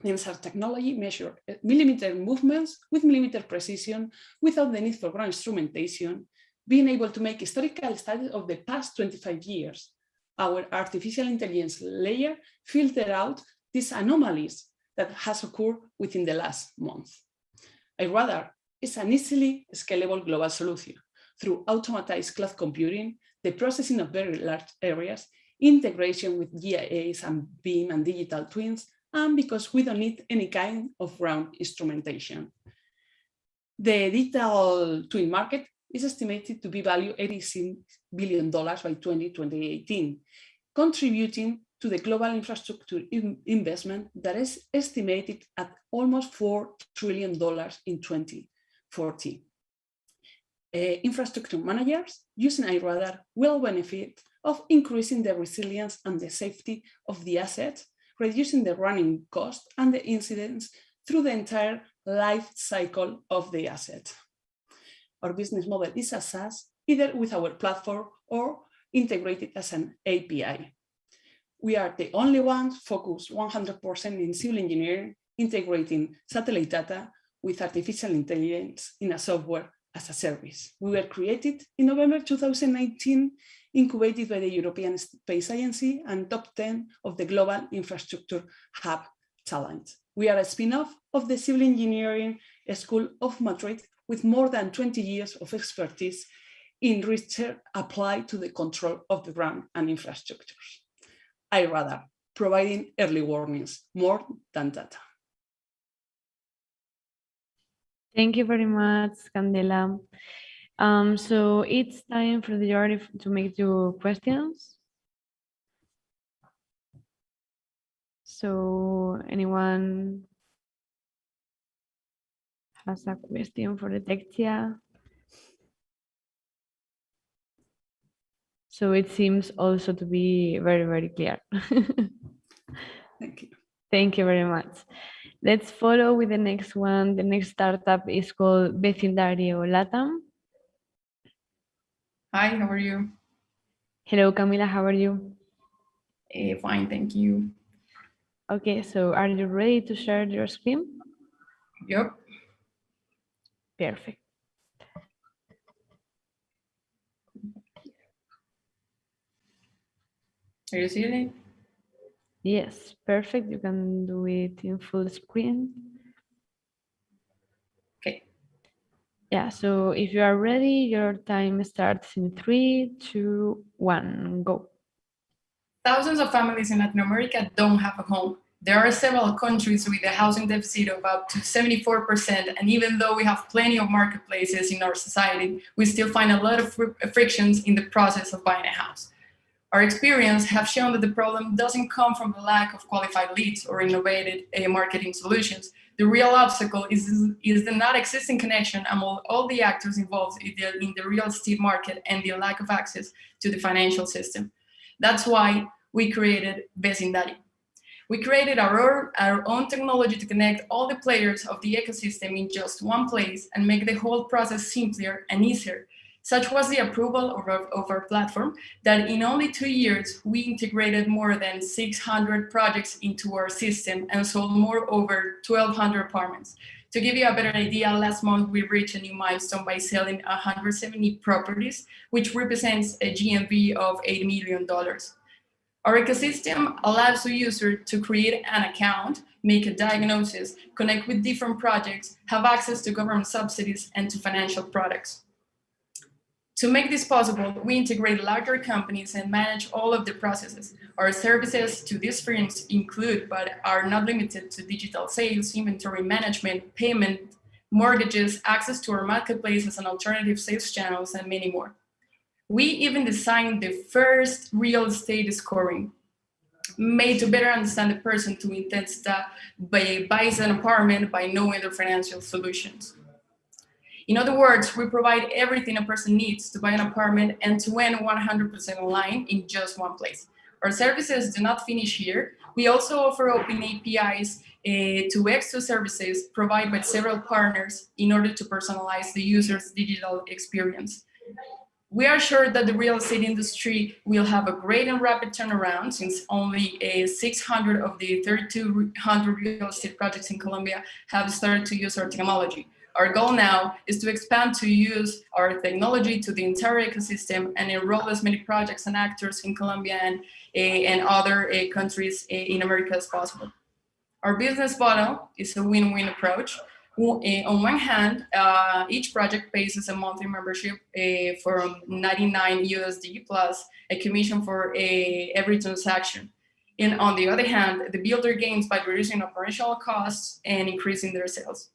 P: NIMSAR technology measures millimeter movements with millimeter precision without the need for ground instrumentation, being able to make historical studies of the past 25 years. Our artificial intelligence layer filtered out these anomalies that has occurred within the last month. iRadar is an easily scalable global solution through automatized cloud computing, the processing of very large areas, integration with GIAs and BIM and digital twins, and because we don't need any kind of ground instrumentation. The digital twin market is estimated to be valued $86 billion by 2018, contributing to the global infrastructure investment that is estimated at almost $4 trillion in 2040. Infrastructure managers using iRadar will benefit of increasing the resilience and the safety of the assets, reducing the running cost and the incidents through the entire life cycle of the asset. Our business model is a SaaS, either with our platform or integrated as an API. We are the only ones focused 100% in civil engineering, integrating satellite data with artificial intelligence in a software as a service. We were created in November 2019, incubated by the European Space Agency and top 10 of the Global Infrastructure Hub Challenge. We are a spin-off of the Civil Engineering School of Madrid with more than 20 years of expertise in research applied to the control of the ground and infrastructures. iRadar, providing early warnings more than data.
E: Thank you very much, Candela. So it's time for the jury to make your questions. So anyone has a question for Detectia? So it seems also to be very, very clear.
P: Thank you.
E: Thank you very much. Let's follow with the next one. The next startup is called Vecindario Latam.
Q: Hi, how are you?
E: Hello, Camila, how are you?
Q: Fine, thank you.
E: Okay, so are you ready to share your screen?
Q: Yep.
E: Perfect.
Q: Are you seeing it?
E: Yes, perfect. You can do it in full screen.
Q: Okay.
E: Yeah, so if you are ready, your time starts in 3, 2, 1, go.
Q: Thousands of families in Latin America don't have a home. There are several countries with a housing deficit of up to 74%, and even though we have plenty of marketplaces in our society, we still find a lot of frictions in the process of buying a house. Our experience have shown that the problem doesn't come from the lack of qualified leads or innovative marketing solutions. The real obstacle is the not existing connection among all the actors involved in the real estate market and the lack of access to the financial system. That's why we created Vecindario. We created our own technology to connect all the players of the ecosystem in just one place and make the whole process simpler and easier. Such was the approval of our platform that in only 2 years, we integrated more than 600 projects into our system and sold more over 1,200 apartments. To give you a better idea, last month we reached a new milestone by selling 170 properties, which represents a GMV of $8 million. Our ecosystem allows the user to create an account, make a diagnosis, connect with different projects, have access to government subsidies and to financial products. To make this possible, we integrate larger companies and manage all of the processes. Our services to these firms include, but are not limited to, digital sales, inventory management, payment, mortgages, access to our marketplaces and alternative sales channels, and many more. We even designed the first real estate scoring, made to better understand the person who intends to buy an apartment by knowing their financial solutions. In other words, we provide everything a person needs to buy an apartment and to end 100% online in just one place. Our services do not finish here. We also offer open APIs to extra services provided by several partners in order to personalize the user's digital experience. We are sure that the real estate industry will have a great and rapid turnaround, since only 600 of the 3,200 real estate projects in Colombia have started to use our technology. Our goal now is to expand to use our technology to the entire ecosystem and enroll as many projects and actors in Colombia and other countries in America as possible. Our business model is a win-win approach. On one hand, each project pays us a monthly membership for 99 USD plus a commission for every transaction. And on the other hand, the builder gains by reducing operational costs and increasing their sales.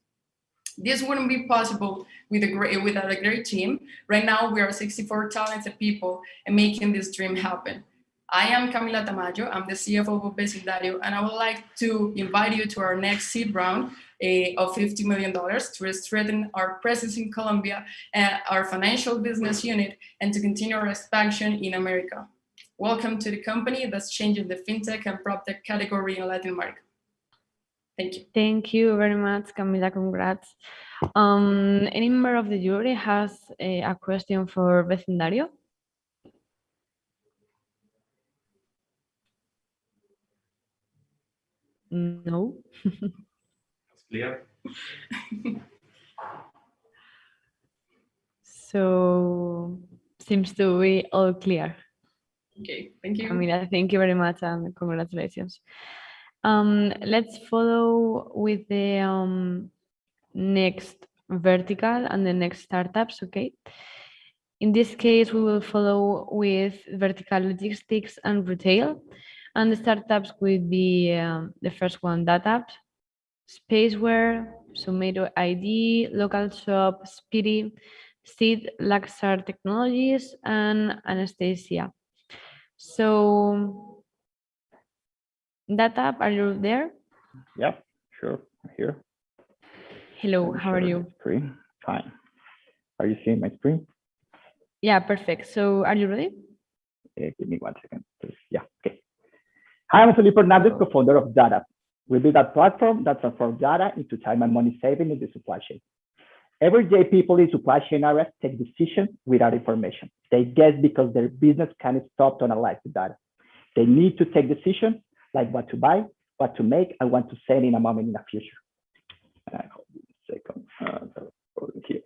Q: This wouldn't be possible without a great team. Right now, we are 64 talented people and making this dream happen. I am Camila Tamayo, I'm the CFO of Vecindario, and I would like to invite you to our next seed round of $50 million to strengthen our presence in Colombia, our financial business unit, and to continue our expansion in America. Welcome to the company that's changing the fintech and proptech category in Latin America. Thank you.
E: Thank you very much, Camila. Congrats. Any member of the jury has a question for Vecindario? No.
R: It's clear.
E: So seems to be all clear.
Q: Okay, thank you.
E: Camila, thank you very much and congratulations. Let's follow with the next vertical and the next startups, okay? In this case, we will follow with vertical logistics and retail, and the startups will be the first one, data, Spaceware, Sumedo ID, Local Shop, Speedy, Seed, Laxar Technologies, and Anastasia. So, data, are you there?
S: Yeah, sure, I'm here.
E: Hello, how are you?
S: Screen. Fine. Are you seeing my screen?
E: Yeah, perfect. So, are you ready?
S: Give me 1 second, please. Yeah, okay. Hi, I'm Felipe Hernandez, co-founder of Data. We build a platform that transforms data into time and money saving in the supply chain. Every day, people in supply chain areas take decisions without information. They guess because their business can't stop to analyze the data. They need to take decisions like what to buy, what to make, and what to sell in a moment in the future. Hold on a second. Here.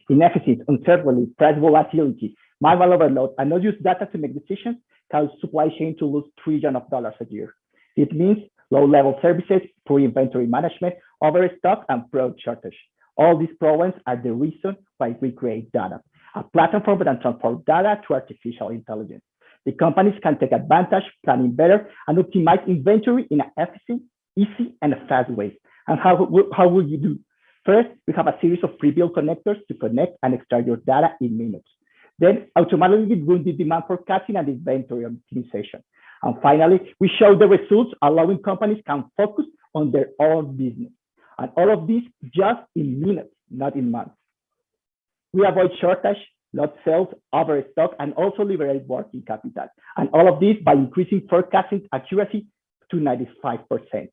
S: Inefficiency, uncertainty, price volatility, manual overload, and not use data to make decisions cause supply chain to lose $trillions a year. It means low-level services, poor inventory management, overstock, and product shortage. All these problems are the reason why we create Data, a platform that transforms data to artificial intelligence. The companies can take advantage, planning better, and optimize inventory in an efficient, easy, and fast way. And how will you do? First, we have a series of pre-built connectors to connect and extract your data in minutes. Then automatically run the demand forecasting and inventory optimization. And finally, we show the results, allowing companies can focus on their own business. And all of this just in minutes, not in months. We avoid shortage, lot sales, overstock, and also liberate working capital. And all of this by increasing forecasting accuracy to 95%.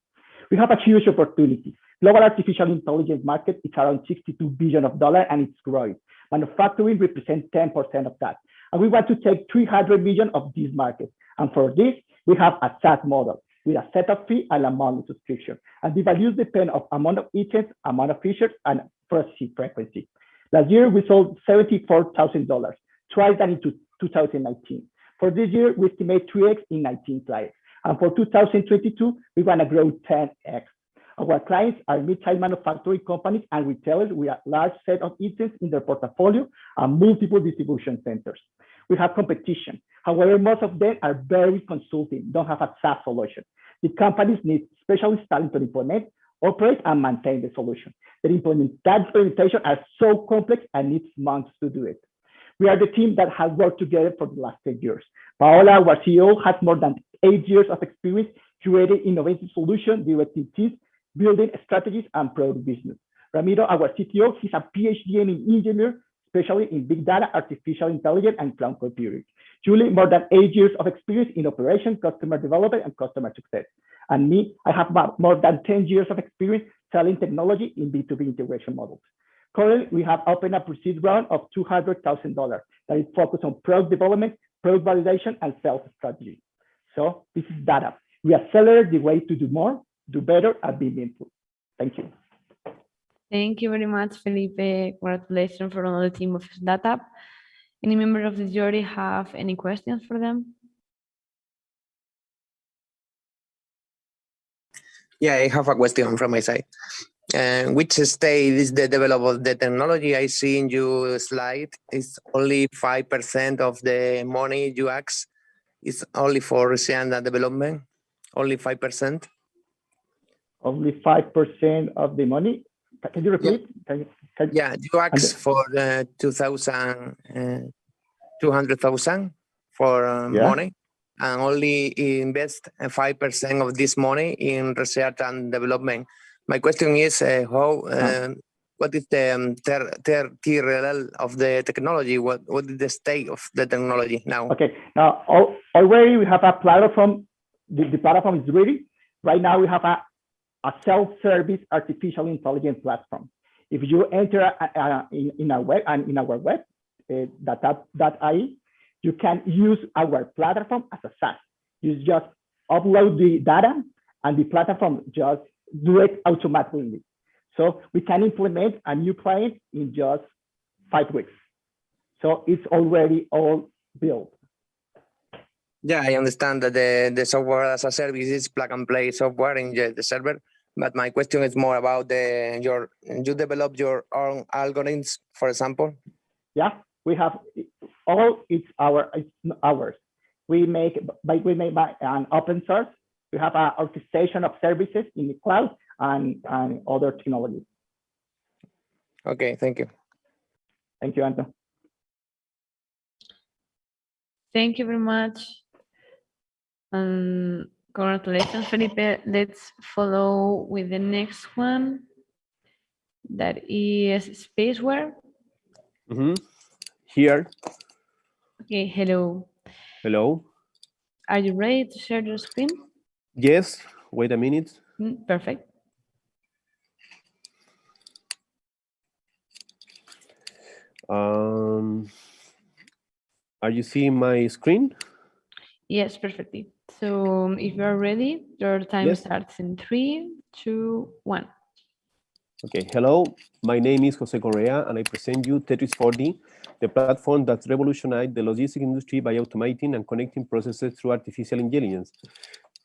S: We have a huge opportunity. Global artificial intelligence market is around $62 billion and it's growing. Manufacturing represents 10% of that. And we want to take 300 million of this market. And for this, we have a SaaS model with a setup fee and a monthly subscription. And the values depend on amount of items, amount of features, and processing frequency. Last year, we sold $74,000, twice that in 2019. For this year, we estimate 3x in 19 clients. And for 2022, we want to grow 10x. Our clients are mid-sized manufacturing companies and retailers with a large set of items in their portfolio and multiple distribution centers. We have competition. However, most of them are very consulting, don't have a SaaS solution. The companies need specialist talent to implement, operate, and maintain the solution. That implementation are so complex and needs months to do it. We are the team that has worked together for the last 10 years. Paola, our CEO, has more than 8 years of experience creating innovative solutions, directing teams, building strategies, and product business. Ramiro, our CTO, he's a PhD in engineer, especially in big data, artificial intelligence, and cloud computing. Julie, more than 8 years of experience in operation, customer development, and customer success. And me, I have more than 10 years of experience selling technology in B2B integration models. Currently, we have opened a pre-seed round of $200,000 that is focused on product development, product validation, and sales strategy. So this is data. We accelerate the way to do more, do better, and be meaningful. Thank you.
E: Thank you very much, Felipe. Congratulations for all the team of Startup. Any member of the jury have any questions for them?
O: Yeah, I have a question from my side. Which state is the development of the technology? I see in your slide it's only 5% of the money you ask is only for research and development, only 5%.
S: Only 5% of the money. Can you repeat?
O: Yeah, you ask for 200,000 for money, and only invest 5% of this money in research and development. My question is what is the tier level of the technology? What is the state of the technology now?
S: Okay, now already we have a platform. The platform is ready. Right now we have a self-service artificial intelligence platform. If you enter in our web, data.ai, you can use our platform as a SaaS. You just upload the data and the platform just do it automatically. So we can implement a new client in just 5 weeks. So it's already all built.
O: Yeah, I understand that the software as a service is plug and play software in the server. But my question is more about you develop your own algorithms, for example.
S: Yeah, we have it's ours. We make an open source. We have an orchestration of services in the cloud and other technologies.
O: Okay, thank you.
S: Thank you, Anton.
E: Thank you very much. Congratulations, Felipe. Let's follow with the next one. That is Spaceware.
T: Here.
E: Okay, hello.
T: Hello.
E: Are you ready to share your screen?
T: Yes, wait a minute.
E: Perfect.
T: Are you seeing my screen?
E: Yes, perfectly. So if you are ready, your time starts in 3, 2, 1.
T: Okay, hello. My name is Jose Correa, and I present you Tetris 4D, the platform that revolutionized the logistics industry by automating and connecting processes through artificial intelligence.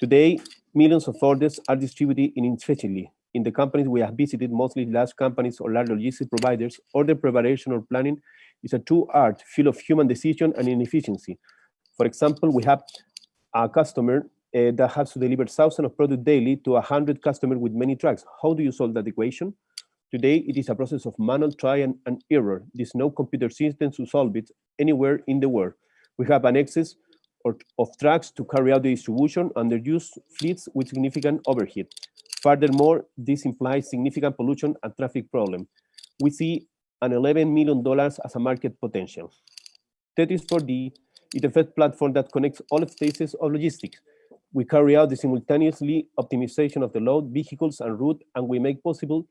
T: Today, millions of orders are distributed inefficiently. In the companies we have visited, mostly large companies or large logistics providers, order preparation or planning is a true art full of human decision and inefficiency. For example, we have a customer that has to deliver thousands of products daily to 100 customers with many trucks. How do you solve that equation? Today, it is a process of manual trial and error. There's no computer system to solve it anywhere in the world. We have an excess of trucks to carry out the distribution, underused fleets with significant overhead. Furthermore, this implies significant pollution and traffic problem. We see an $11 million as a market potential. Tetris 4D is the first platform that connects all stages of logistics. We carry out the simultaneously optimization of the load, vehicles, and route, and we make possible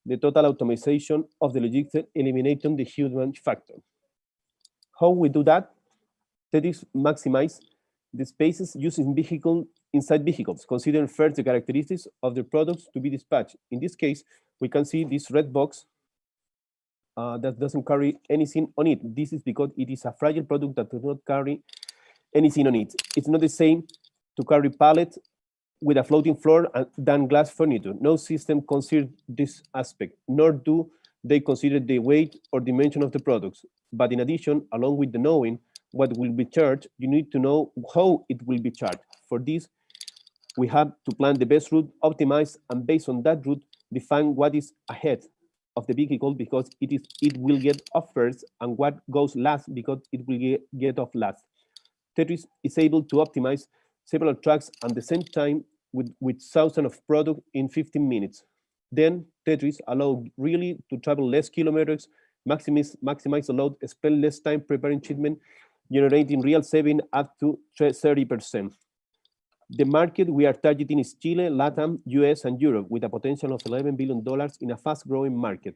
T: the total optimization of the logistics, eliminating the human factor. How we do that? Tetris maximize the spaces using inside vehicles, considering first the characteristics of the products to be dispatched. In this case, we can see this red box that doesn't carry anything on it. This is because it is a fragile product that does not carry anything on it. It's not the same to carry pallets with a floating floor than glass furniture. No system considers this aspect, nor do they consider the weight or dimension of the products. But in addition, along with the knowing what will be charged, you need to know how it will be charged. For this, we have to plan the best route, optimize, and based on that route, define what is ahead of the vehicle because it will get off first, and what goes last because it will get off last. Tetris is able to optimize several tracks at the same time with thousands of product in 15 minutes. Then Tetris allows really to travel less kilometers, maximize the load, spend less time preparing shipment, generating real saving up to 30%. The market we are targeting is Chile, LATAM, US, and Europe with a potential of $11 billion in a fast-growing market.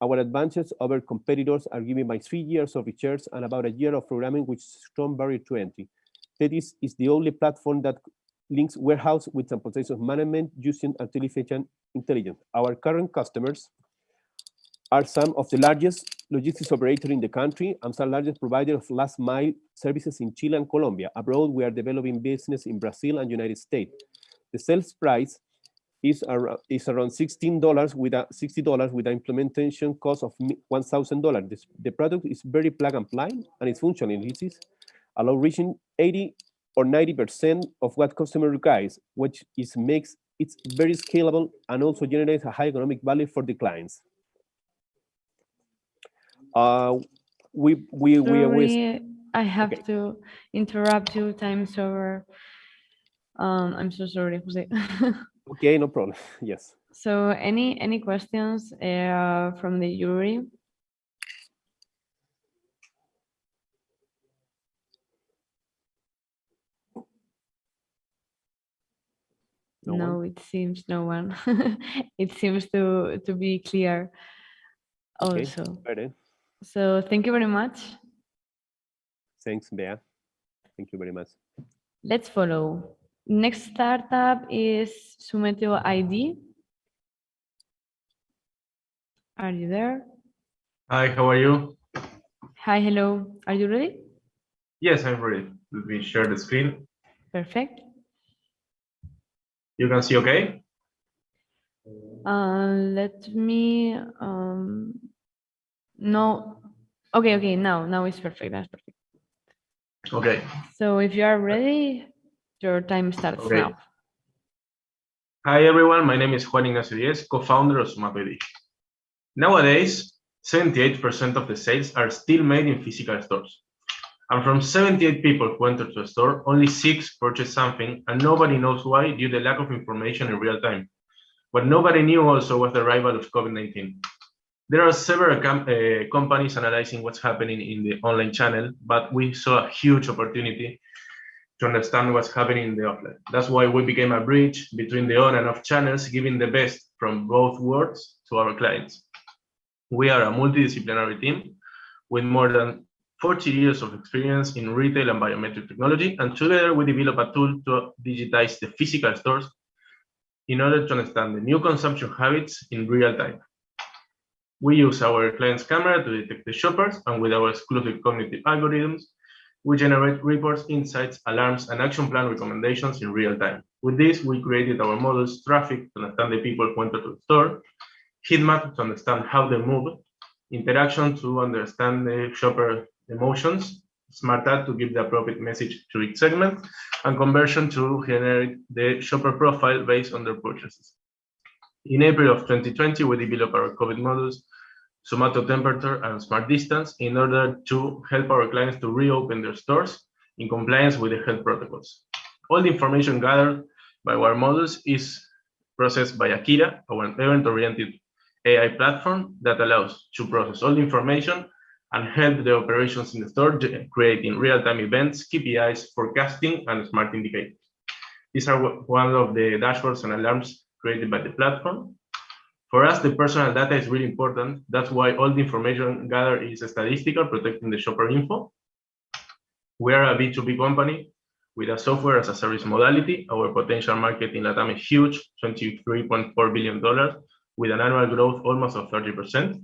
T: Our advantages over competitors are given by 3 years of research and about a year of programming, which is strong barrier to entry. Tetris is the only platform that links warehouse with transportation management using artificial intelligence. Our current customers are some of the largest logistics operators in the country and some largest provider of last mile services in Chile and Colombia. Abroad, we are developing business in Brazil and United States. The sales price is around $16 with $60 with an implementation cost of $1,000. The product is very plug and play and its functionalities allow reaching 80 or 90% of what customer requires, which makes it very scalable and also generates a high economic value for the clients.
E: Sorry, I have to interrupt you times over. I'm so sorry, Jose.
T: Okay, no problem. Yes.
E: So any questions from the jury? No, it seems no one. It seems to be clear also.
T: Okay.
E: So thank you very much.
T: Thanks, Bea. Thank you very much.
E: Let's follow. Next startup is Sumeteo ID. Are you there?
R: Hi, how are you?
E: Hi, hello. Are you ready?
R: Yes, I'm ready. Let me share the screen.
E: Perfect.
R: You can see okay?
E: Let me, no. Okay, now it's perfect. That's perfect.
R: Okay.
E: So if you are ready, your time starts now.
R: Hi, everyone. My name is Juan Ignacio Diez, co-founder of Sumeteo ID. Nowadays, 78% of the sales are still made in physical stores. And from 78 people who enter to a store, only 6 purchase something, and nobody knows why due to the lack of information in real time. What nobody knew also was the arrival of COVID-19. There are several companies analyzing what's happening in the online channel, but we saw a huge opportunity to understand what's happening in the offline. That's why we became a bridge between the on and off channels, giving the best from both worlds to our clients. We are a multidisciplinary team with more than 40 years of experience in retail and biometric technology, and together we develop a tool to digitize the physical stores in order to understand the new consumption habits in real time. We use our client's camera to detect the shoppers, and with our exclusive cognitive algorithms, we generate reports, insights, alarms, and action plan recommendations in real time. With this, we created our models, traffic to understand the people who enter to the store, heat map to understand how they move, interaction to understand the shopper emotions, smart ad to give the appropriate message to each segment, and conversion to generate the shopper profile based on their purchases. In April of 2020, we developed our COVID models, Zomato temperature and smart distance, in order to help our clients to reopen their stores in compliance with the health protocols. All the information gathered by our models is processed by Akira, our event-oriented AI platform that allows to process all the information and help the operations in the store, creating real-time events, KPIs, forecasting, and smart indicators. These are one of the dashboards and alarms created by the platform. For us, the personal data is really important. That's why all the information gathered is statistical, protecting the shopper info. We are a B2B company with a software as a service modality. Our potential market in LATAM is huge, $23.4 billion, with an annual growth almost of 30%.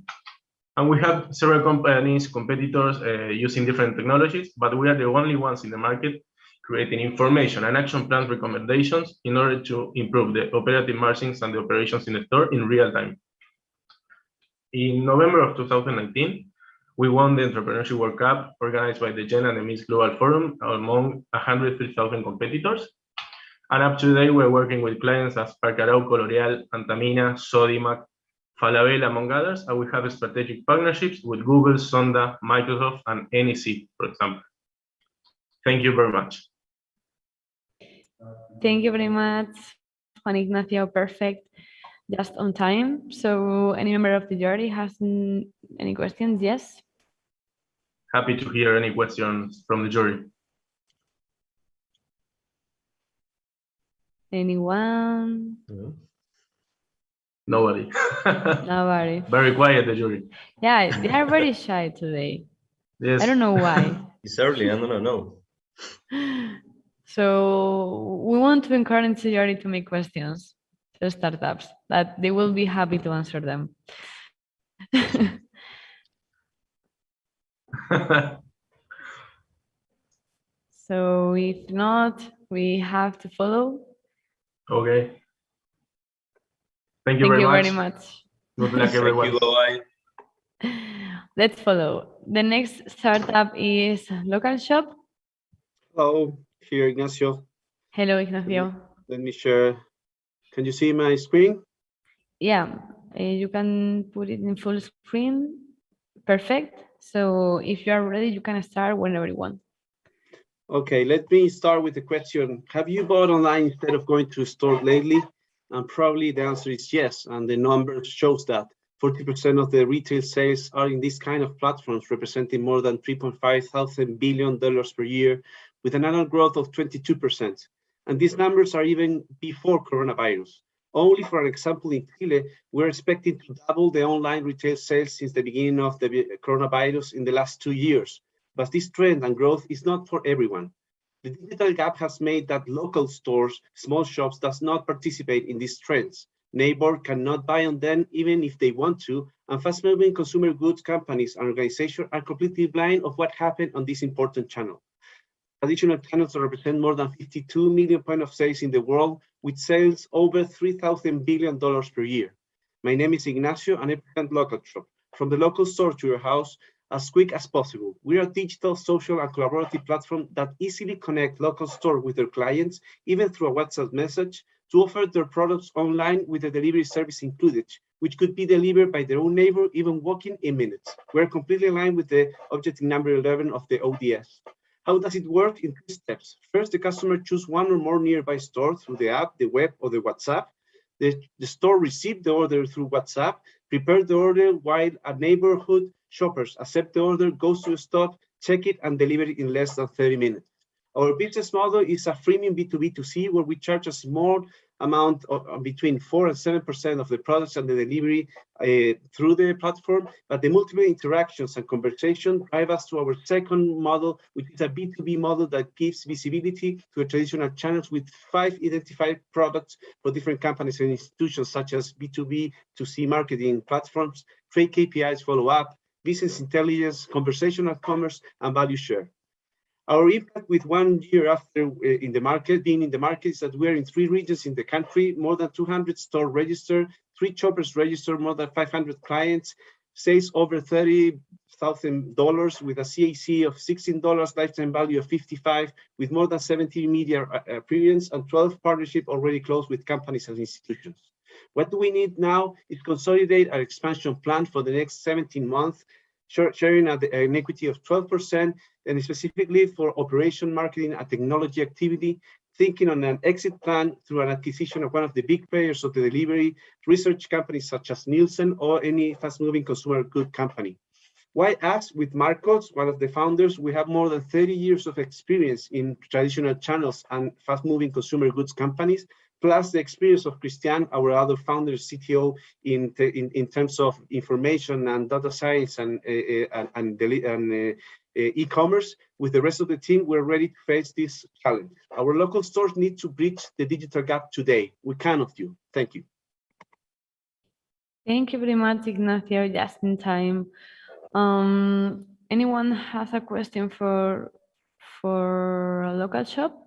R: And we have several competitors using different technologies, but we are the only ones in the market creating information and action plan recommendations in order to improve the operating margins and the operations in the store in real time. In November of 2019, we won the Entrepreneurship World Cup organized by the Gen and the Miss Global Forum among 103,000 competitors. And up to today, we're working with clients as Parque Arauco, L'Oreal, Antamina, Sodimac, Falabella, among others, and we have strategic partnerships with Google, Sonda, Microsoft, and NEC, for example. Thank you very much.
E: Thank you very much, Juan Ignacio. Perfect. Just on time. So any member of the jury has any questions? Yes?
R: Happy to hear any questions from the jury.
E: Anyone?
R: Nobody.
E: Nobody.
R: Very quiet, the jury.
E: Yeah, they are very shy today.
R: Yes.
E: I don't know why.
L: It's early, I don't know.
E: So we want to encourage the jury to make questions to startups, that they will be happy to answer them. So if not, we have to follow.
R: Okay. Thank you very much. Good luck, everyone.
L: Thank you, bye.
E: Let's follow. The next startup is Local Shop.
U: Hello, here Ignacio.
E: Hello, Ignacio.
U: Let me share. Can you see my screen?
E: Yeah, you can put it in full screen. Perfect. So if you are ready, you can start whenever you want.
U: Okay, let me start with the question. Have you bought online instead of going to a store lately? And probably the answer is yes, and the numbers shows that. 40% of the retail sales are in this kind of platforms, representing more than $3.5 billion per year, with an annual growth of 22%. And these numbers are even before coronavirus. Only for an example, in Chile, we're expecting to double the online retail sales since the beginning of the coronavirus in the last 2 years. But this trend and growth is not for everyone. The digital gap has made that local stores, small shops, does not participate in these trends. Neighbor cannot buy on them even if they want to, and fast-moving consumer goods companies and organizations are completely blind of what happened on this important channel. Traditional channels represent more than 52 million points of sales in the world, with sales over $3,000 billion per year. My name is Ignacio, and I present Local Shop. From the local store to your house, as quick as possible. We are a digital, social, and collaborative platform that easily connect local store with their clients, even through a WhatsApp message, to offer their products online with a delivery service included, which could be delivered by their own neighbor, even walking in minutes. We're completely aligned with the objective number 11 of the ODS. How does it work? In 3 steps. First, the customer chooses one or more nearby stores through the app, the web, or the WhatsApp. The store receives the order through WhatsApp, prepare the order while a neighborhood shoppers accept the order, goes to the stop, check it, and deliver it in less than 30 minutes. Our business model is a freemium B2B2C where we charge a small amount of between 4 and 7% of the products and the delivery through the platform, but the multiple interactions and conversation drive us to our second model, which is a B2B model that gives visibility to the traditional channels with 5 identified products for different companies and institutions, such as B2B2C marketing platforms, trade KPIs follow-up, business intelligence, conversational commerce, and value share. Our impact with 1 year after being in the market is that we're in 3 regions in the country, more than 200 stores registered, 3 shoppers registered, more than 500 clients, sales over $30,000 with a CAC of $16, lifetime value of 55, with more than 70 media appearances and 12 partnerships already closed with companies and institutions. What do we need now is consolidate our expansion plan for the next 17 months, sharing an equity of 12%, and specifically for operation, marketing, and technology activity, thinking on an exit plan through an acquisition of one of the big players of the delivery, research companies such as Nielsen or any fast-moving consumer good company. Why us? With Marcos, one of the founders, we have more than 30 years of experience in traditional channels and fast-moving consumer goods companies, plus the experience of Christian, our other founder, CTO, in terms of information and data science and e-commerce. With the rest of the team, we're ready to face this challenge. Our local stores need to bridge the digital gap today. We count on you. Thank you.
E: Thank you very much, Ignacio, just in time. Anyone has a question for a local shop?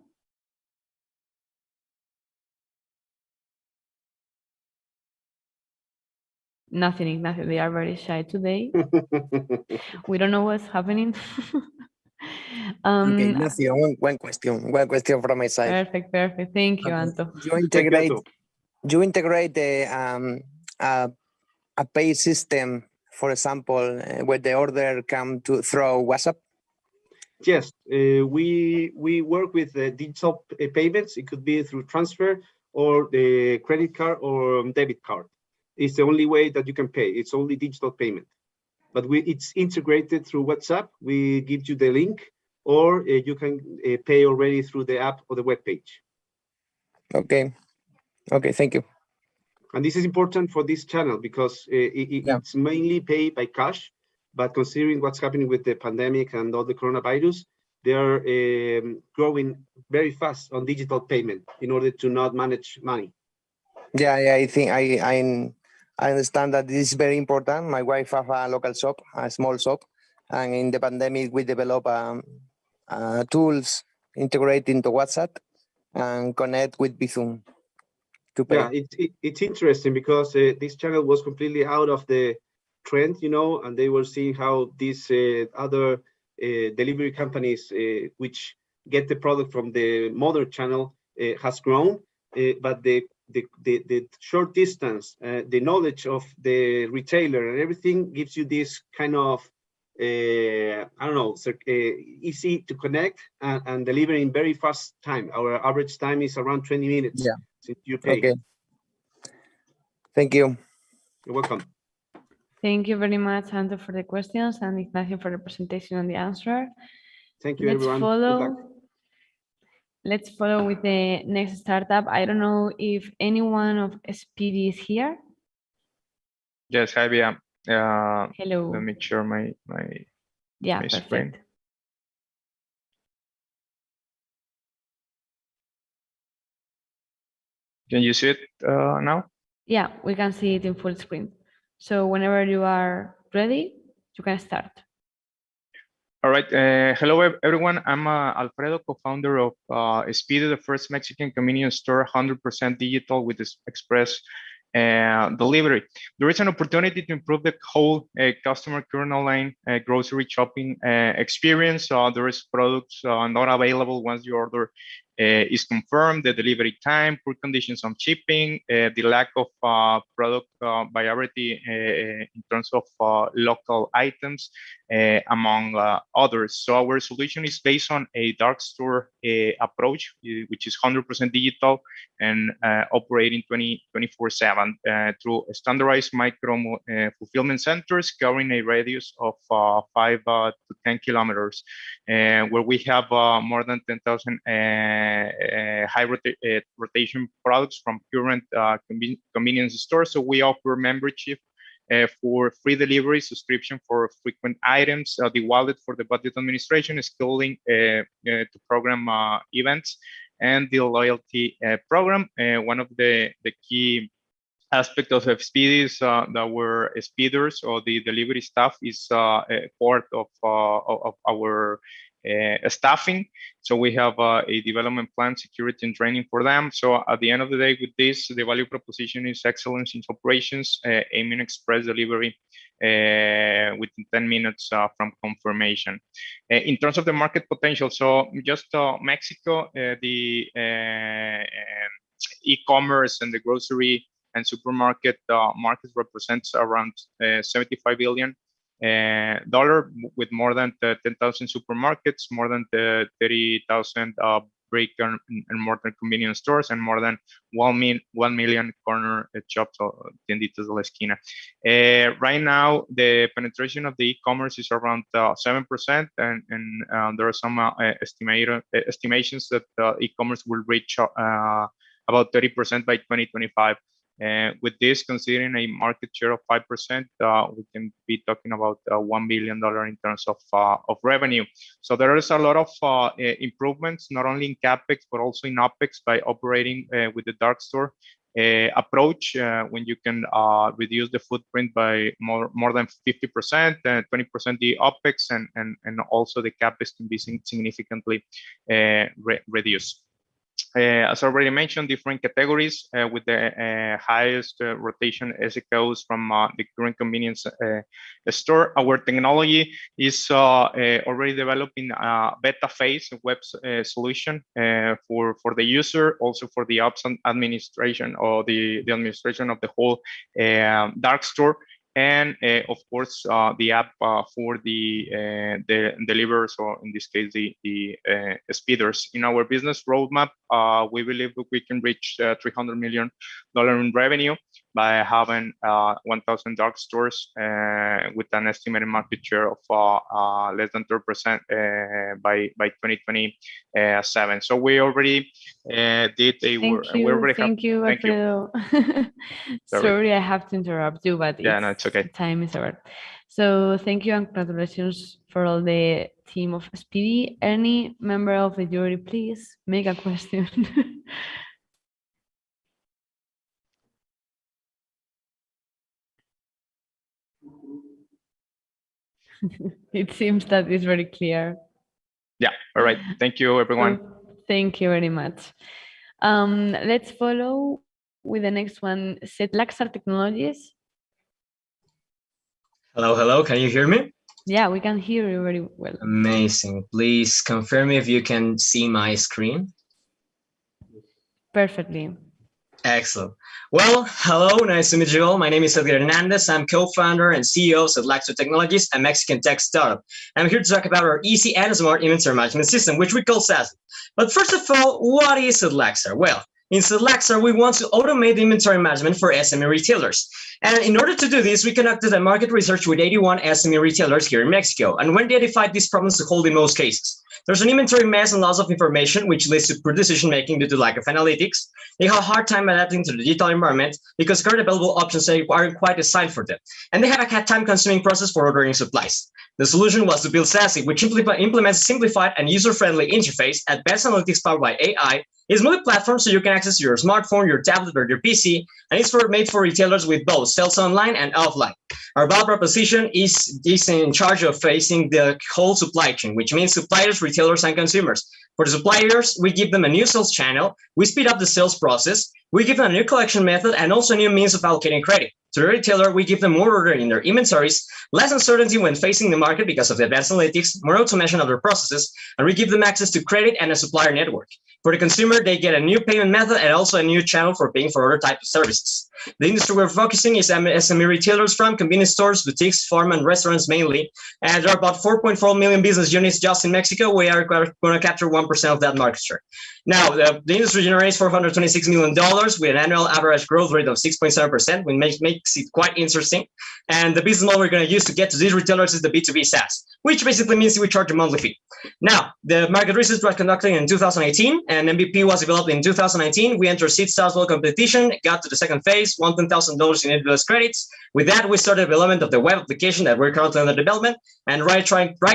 E: Nothing, Ignacio. They are very shy today. We don't know what's happening.
O: Okay, Ignacio, one question from my side.
E: Perfect. Thank you, Anto.
O: You integrate the a pay system, for example, where the order come to through WhatsApp?
U: Yes, we work with digital payments. It could be through transfer or the credit card or debit card. It's the only way that you can pay. It's only digital payment, but it's integrated through WhatsApp. We give you the link, or you can pay already through the app or the web page.
O: Okay, thank you.
U: And this is important for this channel because it's mainly paid by cash, but considering what's happening with the pandemic and all the coronavirus, they are growing very fast on digital payment in order to not manage money.
O: Yeah, I think I understand that this is very important. My wife have a local shop, a small shop, and in the pandemic we develop tools integrate into WhatsApp and connect with Bizum to pay.
U: Yeah, it's interesting because this channel was completely out of the trend, and they were seeing how these other delivery companies, which get the product from the mother channel, has grown, but the short distance, the knowledge of the retailer and everything gives you this kind of easy to connect and deliver in very fast time. Our average time is around 20 minutes since you pay.
O: Okay. Thank you.
U: You're welcome.
E: Thank you very much, Anto, for the questions, and Ignacio for the presentation and the answer.
U: Thank you, everyone.
E: Let's follow with the next startup. I don't know if anyone of Speedy is here.
B: Yes, hi, Bia.
E: Hello.
B: Let me share my
E: perfect.
B: screen. Can you see it now?
E: Yeah, we can see it in full screen. So whenever you are ready, you can start.
B: All right. Hello, everyone. I'm Alfredo, co-founder of Speedy, the first Mexican convenience store, 100% digital with this express delivery. There is an opportunity to improve the whole customer current online grocery shopping experience. There is products not available once the order is confirmed, the delivery time, poor conditions on shipping, the lack of product variety in terms of local items, among others. So our solution is based on a dark store approach, which is 100% digital and operating 24/7 through standardized micro fulfillment centers covering a radius of 5 to 10 kilometers, where we have more than 10,000 high rotation products from current convenience stores. So we offer membership for free delivery, subscription for frequent items, the wallet for the budget administration, scheduling to program events, and the loyalty program. One of the key aspect of Speedy is that our speeders or the delivery staff is part of our staffing. So we have a development plan, security, and training for them. So at the end of the day, with this, the value proposition is excellence in operations, aiming express delivery within 10 minutes from confirmation. In terms of the market potential, so just Mexico, the e-commerce and the grocery and supermarket market represents around $75 billion with more than 10,000 supermarkets, more than 30,000 brick and mortar convenience stores, and more than 1 million corner shops, tienditas de la esquina. Right now, the penetration of the e-commerce is around 7%, and there are some estimations that e-commerce will reach about 30% by 2025. With this, considering a market share of 5%, we can be talking about $1 billion in terms of revenue. So there is a lot of improvements, not only in CapEx, but also in OpEx by operating with the dark store approach when you can reduce the footprint by more than 50%, 20% the OPEX, and also the CAPEX can be significantly reduced. As already mentioned, different categories with the highest rotation as it goes from the current convenience store. Our technology is already developing a beta phase web solution for the user, also for the ops and administration or the administration of the whole dark store. And of course, the app for the deliverers, or in this case, the speeders. In our business roadmap, we believe that we can reach $300 million in revenue by having 1,000 dark stores with an estimated market share of less than 3% by 2027. So we already did a.
E: Thank you, Alfredo. Sorry, I have to interrupt you, but
B: yeah, no, it's okay.
E: Time is over. So thank you and congratulations for all the team of Speedy. Any member of the jury, please make a question. It seems that it's very clear.
B: Yeah, all right. Thank you, everyone.
E: Thank you very much. Let's follow with the next one, Setlaxar Technologies.
C: Hello, hello. Can you hear me?
E: Yeah, we can hear you very well.
C: Amazing. Please confirm if you can see my screen.
E: Perfectly.
C: Excellent. Well, hello, nice to meet you all. My name is Edgar Hernandez. I'm co-founder and CEO of Setlaxar Technologies, a Mexican tech startup. I'm here to talk about our easy and smart inventory management system, which we call SASE. But first of all, what is Setlaxar? Well, in Setlaxar, we want to automate the inventory management for SME retailers. And in order to do this, we conducted a market research with 81 SME retailers here in Mexico. And when they identified these problems to hold in most cases, there's an inventory mess and loss of information, which leads to poor decision-making due to lack of analytics. They have a hard time adapting to the digital environment because current available options aren't quite designed for them. And they have a time-consuming process for ordering supplies. The solution was to build SASE, which implements a simplified and user-friendly interface, advanced analytics powered by AI. It's multi-platform, so you can access your smartphone, your tablet, or your PC, and it's made for retailers with both sales online and offline. Our value proposition is in charge of facing the whole supply chain, which means suppliers, retailers, and consumers. For the suppliers, we give them a new sales channel, we speed up the sales process, we give them a new collection method, and also a new means of allocating credit. To the retailer, we give them more order in their inventories, less uncertainty when facing the market because of the advanced analytics, more automation of their processes, and we give them access to credit and a supplier network. For the consumer, they get a new payment method and also a new channel for paying for other types of services. The industry we're focusing is SME retailers from convenience stores, boutiques, pharma, and restaurants mainly. And there are about 4.4 million business units just in Mexico. We are going to capture 1% of that market share. Now, the industry generates $426 million with an annual average growth rate of 6.7%, which makes it quite interesting. And the business model we're going to use to get to these retailers is the B2B SaaS, which basically means we charge a monthly fee. Now, the market research was conducted in 2018, and MVP was developed in 2019. We entered seed sales competition, got to the second phase, won $10,000 in AWS credits. With that, we started development of the web application that we're currently under development. And right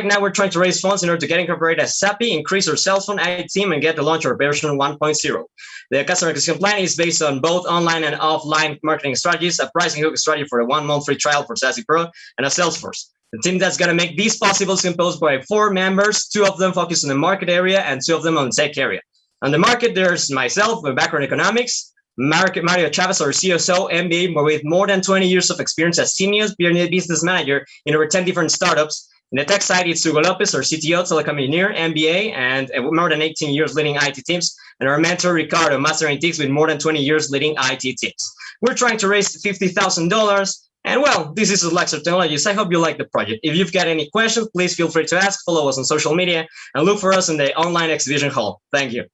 C: now, we're trying to raise funds in order to get incorporated as SAPI, increase our sales phone IT team, and get the launch of version 1.0. The customer acquisition plan is based on both online and offline marketing strategies, a pricing hook strategy for a 1-month free trial for SASE Pro, and a sales force. The team that's going to make this possible is composed by 4 members, 2 of them focused on the market area and 2 of them on the tech area. On the market, there's myself, my background in economics, Mario Chavez, our CSO, MBA, with more than 20 years of experience as senior business manager in over 10 different startups. In the tech side, it's Hugo Lopez, our CTO, telecom engineer, MBA, and more than 18 years leading IT teams. And our mentor, Ricardo, master in TICS with more than 20 years leading IT teams. We're trying to raise $50,000. And well, this is Setlaxar Technologies. I hope you like the project. If you've got any questions, please feel free to ask, follow us on social media, and look for us in the online exhibition hall. Thank you.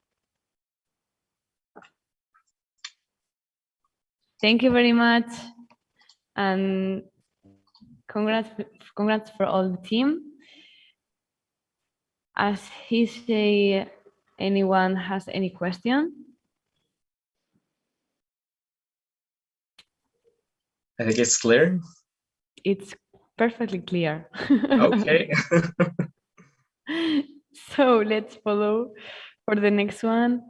E: Thank you very much. And congrats for all the team. As he say, anyone has any question?
C: I think it's clear.
E: It's perfectly clear.
C: Okay.
E: So let's follow for the next one.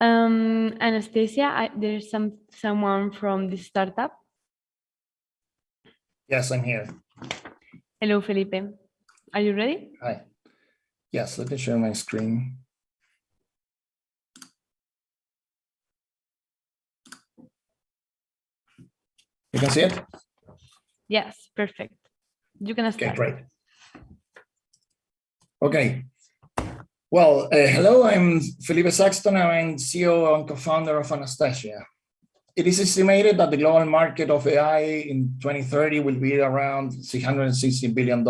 E: Anastasia, there's someone from this startup.
D: Yes, I'm here.
E: Hello, Felipe. Are you ready?
D: Hi. Yes, let me share my screen. You can see it?
E: Yes, perfect. You can start.
D: Okay, great. Okay. Well, hello, I'm Felipe Saxton. I'm CEO and co-founder of Anastasia. It is estimated that the global market of AI in 2030 will be around $660 billion,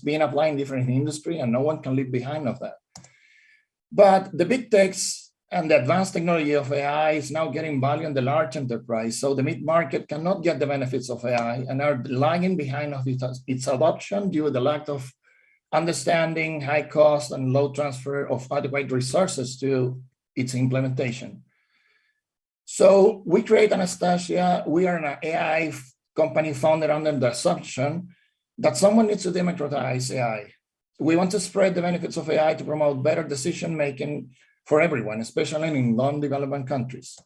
D: being applied in different industries, and no one can leave behind of that. But the big techs and the advanced technology of AI is now getting value in the large enterprise. So the mid-market cannot get the benefits of AI and are lagging behind of its adoption due to the lack of understanding, high cost, and low transfer of adequate resources to its implementation. So we create Anastasia. We are an AI company founded under the assumption that someone needs to democratize AI. We want to spread the benefits of AI to promote better decision-making for everyone, especially in non-developing countries.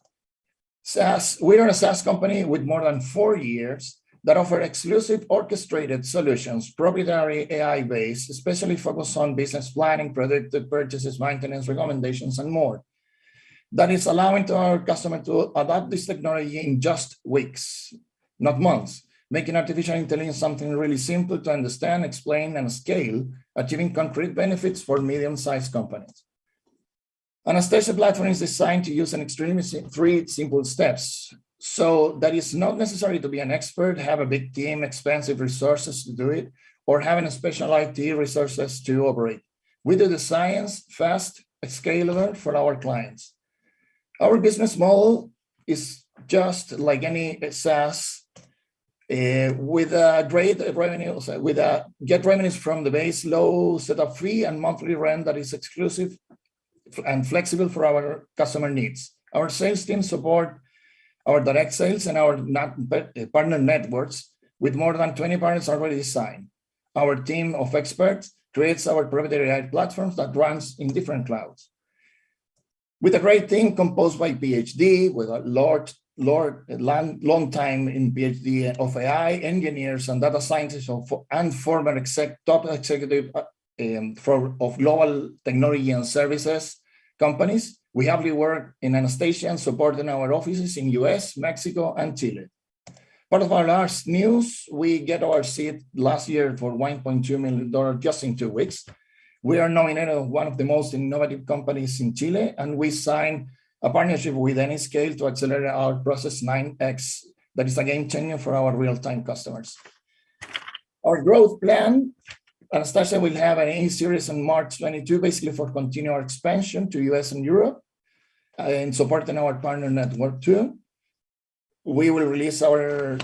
D: We are a SaaS company with more than 4 years that offer exclusive orchestrated solutions, proprietary AI-based, especially focused on business planning, predictive purchases, maintenance, recommendations, and more. That is allowing to our customer to adopt this technology in just weeks, not months, making artificial intelligence something really simple to understand, explain, and scale, achieving concrete benefits for medium-sized companies. Anastasia platform is designed to use an extremely 3 simple steps. So that it's not necessary to be an expert, have a big team, expensive resources to do it, or having a special IT resources to operate. We do the science fast, scalable for our clients. Our business model is just like any SaaS with great revenues, get revenues from the base low setup fee and monthly rent that is exclusive and flexible for our customer needs. Our sales team support our direct sales and our partner networks with more than 20 partners already signed. Our team of experts creates our proprietary AI platforms that runs in different clouds. With a great team composed by PhD, with a long time in PhD of AI engineers and data scientists and former top executive of global technology and services companies. We have worked in Anastasia and supporting our offices in US, Mexico, and Chile. Part of our last news, we get our seed last year for $1.2 million just in 2 weeks. We are nominated as one of the most innovative companies in Chile, and we signed a partnership with Anyscale to accelerate our process 9x. That is a game changer for our real-time customers. Our growth plan, Anastasia will have an A-series in March 22, basically for continual expansion to US and Europe, and supporting our partner network too. We will release our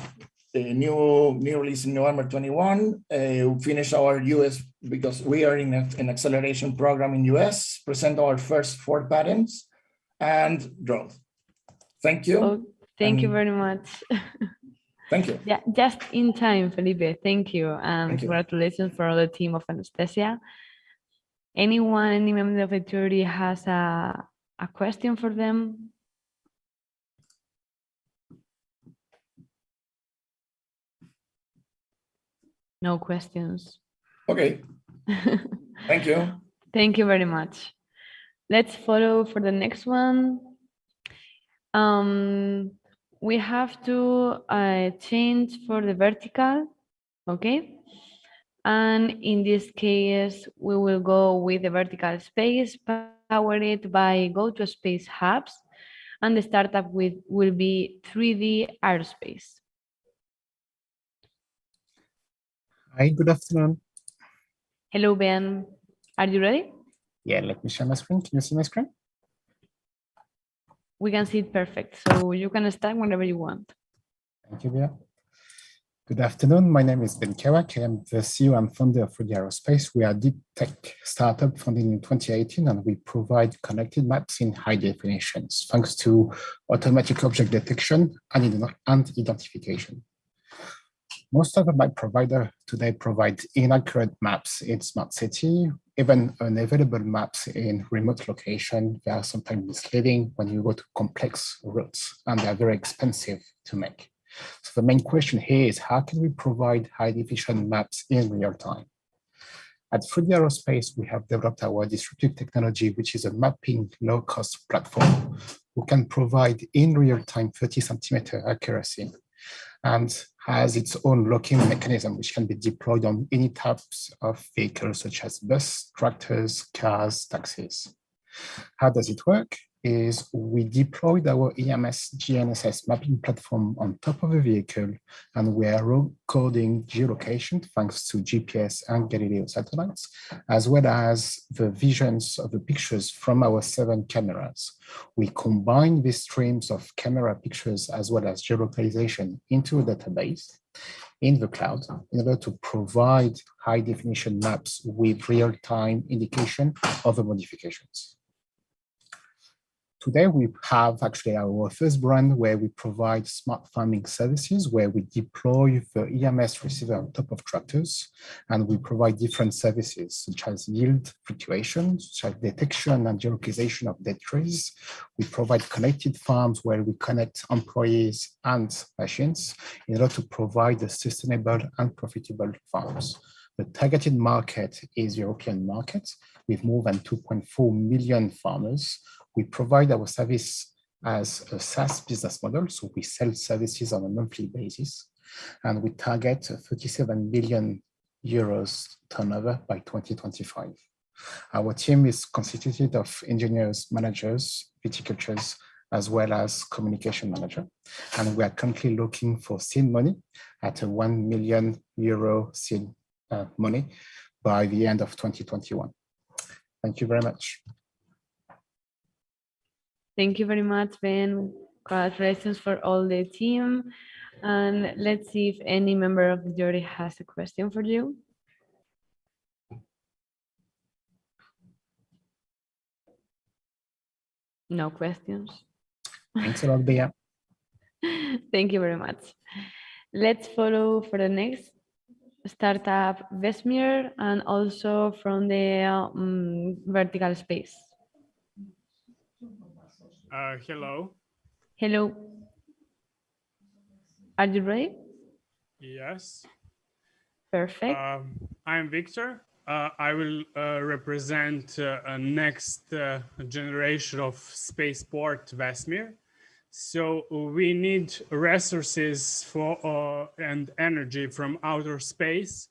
D: new release in November 21, finish our US, because we are in an acceleration program in US, present our first 4 patents, and growth. Thank you.
E: Oh, thank you very much.
D: Thank you.
E: Yeah, just in time, Felipe. Thank you. And congratulations for all the team of Anastasia. Any member of the jury has a question for them? No questions.
D: Okay. Thank you.
E: Thank you very much. Let's follow for the next one. We have to change for the vertical, okay? And in this case, we will go with the vertical space, powered by go-to-space hubs, and the startup will be 3D aerospace.
V: Hi, good afternoon.
E: Hello, Ben. Are you ready?
V: Yeah, let me share my screen. Can you see my screen?
E: We can see it perfect, so you can start whenever you want.
V: Thank you, Bea. Good afternoon. My name is Ben Kewak. I am the CEO and founder of 3D Aerospace. We are a deep tech startup founded in 2018, and we provide connected maps in high definitions, thanks to automatic object detection and identification. Most of the map providers today provide inaccurate maps in smart city, even unavailable maps in remote location. They are sometimes misleading when you go to complex routes, and they are very expensive to make. So the main question here is, how can we provide high definition maps in real time? At 3D Aerospace, we have developed our disruptive technology, which is a mapping low-cost platform who can provide in real time 30 centimeter accuracy and has its own locking mechanism, which can be deployed on any types of vehicles, such as bus, tractors, cars, taxis. How does it work? Is we deployed our EMS GNSS mapping platform on top of a vehicle, and we are recording geolocation thanks to GPS and Galileo satellites, as well as the visions of the pictures from our 7 cameras. We combine these streams of camera pictures as well as geolocalization into a database in the cloud in order to provide high definition maps with real-time indication of the modifications. Today, we have actually our first brand where we provide smart farming services, where we deploy the EMS receiver on top of tractors, and we provide different services such as yield fluctuations, such as detection and geolocalization of dead trees. We provide connected farms where we connect employees and machines in order to provide a sustainable and profitable farms. The targeted market is European market with more than 2.4 million farmers. We provide our service as a SaaS business model, so we sell services on a monthly basis, and we target 37 billion euros turnover by 2025. Our team is constituted of engineers, managers, viticultures, as well as communication manager, and we are currently looking for seed money at a 1 million euro seed money by the end of 2021. Thank you very much.
E: Thank you very much, Ben. Congratulations for all the team. And let's see if any member of the jury has a question for you. No questions.
V: Thanks a lot, Bea.
E: Thank you very much. Let's follow for the next startup, Vesmir, and also from the vertical space.
A: Hello.
E: Hello. Are you ready?
A: Yes.
E: Perfect.
A: I'm Victor. I will represent a next generation of spaceport Vesmir. So we need resources for and energy from outer space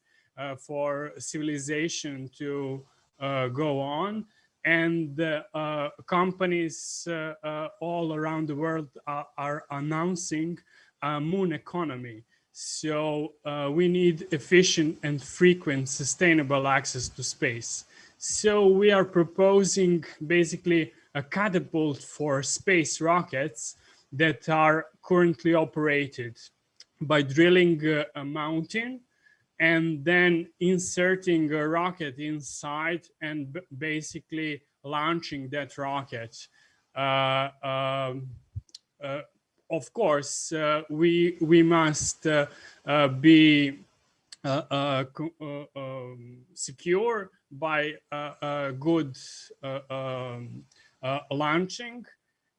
A: for civilization to go on. And companies all around the world are announcing a moon economy. So we need efficient and frequent sustainable access to space. So we are proposing basically a catapult for space rockets that are currently operated by drilling a mountain and then inserting a rocket inside and basically launching that rocket. Of course, we must be secure by good launching.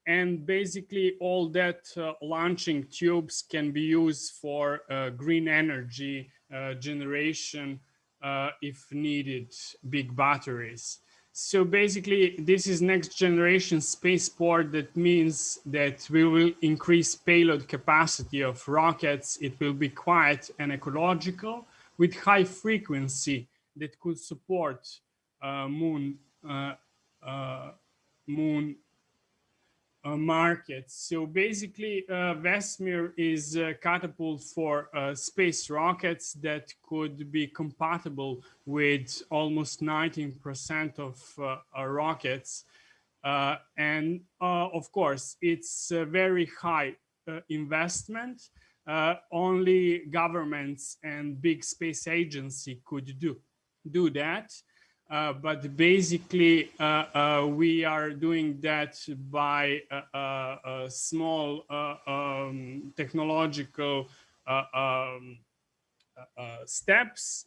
A: And basically all that launching tubes can be used for green energy generation if needed, big batteries. So basically this is next generation spaceport. That means that we will increase payload capacity of rockets. It will be quiet and ecological with high frequency that could support moon markets. So basically Vesmir is a catapult for space rockets that could be compatible with almost 19% of rockets. And of course, it's a very high investment. Only governments and big space agency could do that. But basically, we are doing that by a small technological steps.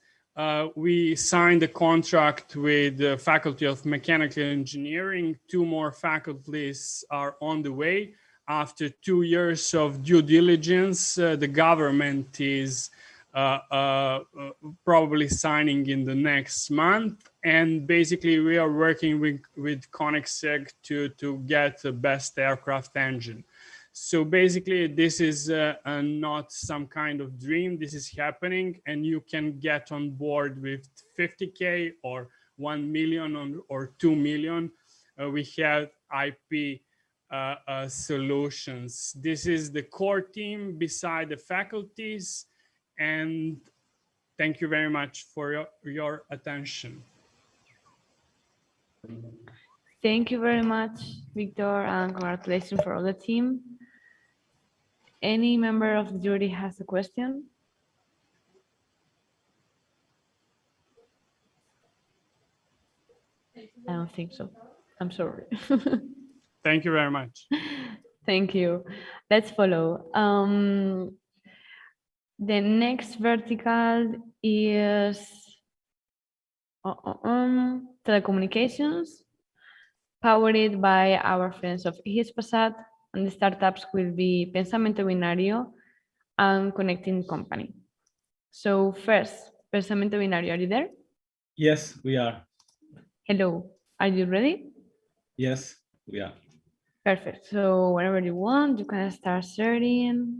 A: We signed a contract with the Faculty of Mechanical Engineering. 2 more faculties are on the way. After 2 years of due diligence, the government is probably signing in the next month. And basically, we are working with Koenigsegg to get the best aircraft engine. So basically, this is not some kind of dream. This is happening, and you can get on board with 50K or 1 million or 2 million. We have IP solutions. This is the core team beside the faculties. And thank you very much for your attention.
E: Thank you very much, Victor, and congratulations for all the team. Any member of the jury has a question? I don't think so. I'm sorry.
A: Thank you very much.
E: Thank you. Let's follow. The next vertical is telecommunications, powered by our friends of Hispasat, and the startups will be Pensamiento Binario and Connecting Company. So first, Pensamiento Binario, are you there?
F: Yes, we are.
E: Hello, are you ready?
F: Yes, we are.
E: Perfect. So whenever you want, you can start sharing.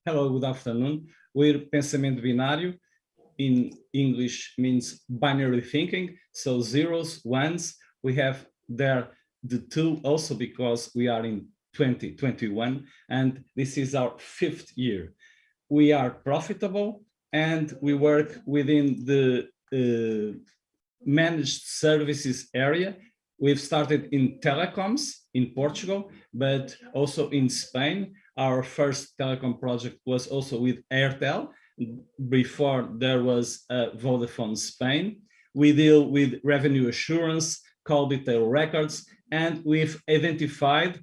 F: Hello, good afternoon. We're Pensamento Binário. In English means binary thinking. So zeros, ones. We have there the 2 also because we are in 2021 and this is our 5th year. We are profitable and we work within the managed services area. We've started in telecoms in Portugal, but also in Spain. Our first telecom project was also with Airtel. Before there was Vodafone Spain. We deal with revenue assurance, call detail records, and we've identified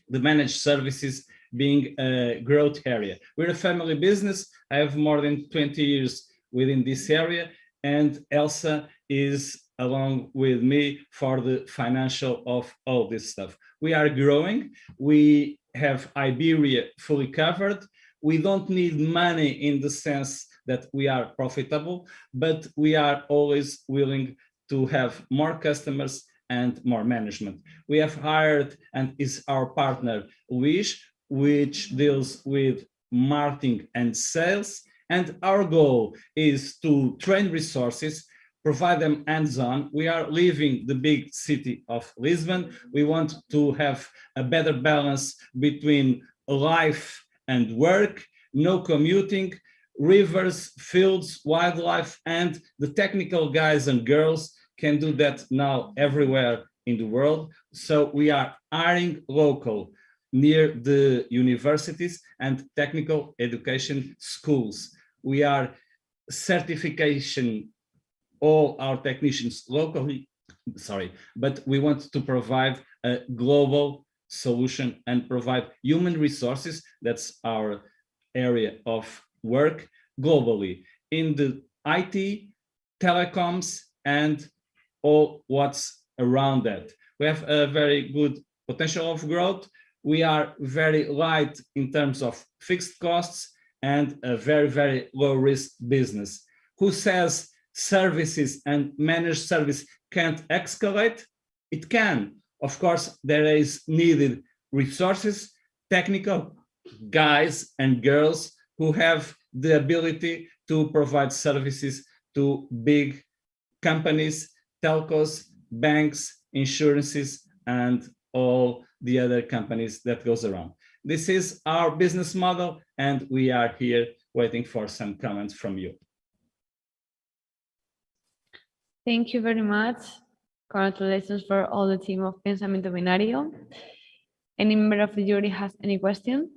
F: the managed services being a growth area. We're a family business. I have more than 20 years within this area, and Elsa is along with me for the financial of all this stuff. We are growing. We have Iberia fully covered. We don't need money in the sense that we are profitable, but we are always willing to have more customers and more management. We have hired and is our partner, Luis, which deals with marketing and sales. And our goal is to train resources, provide them hands-on. We are leaving the big city of Lisbon. We want to have a better balance between life and work, no commuting, rivers, fields, wildlife, and the technical guys and girls can do that now everywhere in the world. So we are hiring local near the universities and technical education schools. We are certification all our technicians locally, but we want to provide a global solution and provide human resources. That's our area of work globally in the IT, telecoms, and all what's around that. We have a very good potential of growth. We are very light in terms of fixed costs and a very, very low risk business. Who says services and managed service can't escalate? It can. Of course, there is needed resources, technical guys and girls who have the ability to provide services to big companies, telcos, banks, insurances, and all the other companies that goes around. This is our business model, and we are here waiting for some comments from you.
E: Thank you very much. Congratulations for all the team of Pensamiento Binario. Any member of the jury has any question?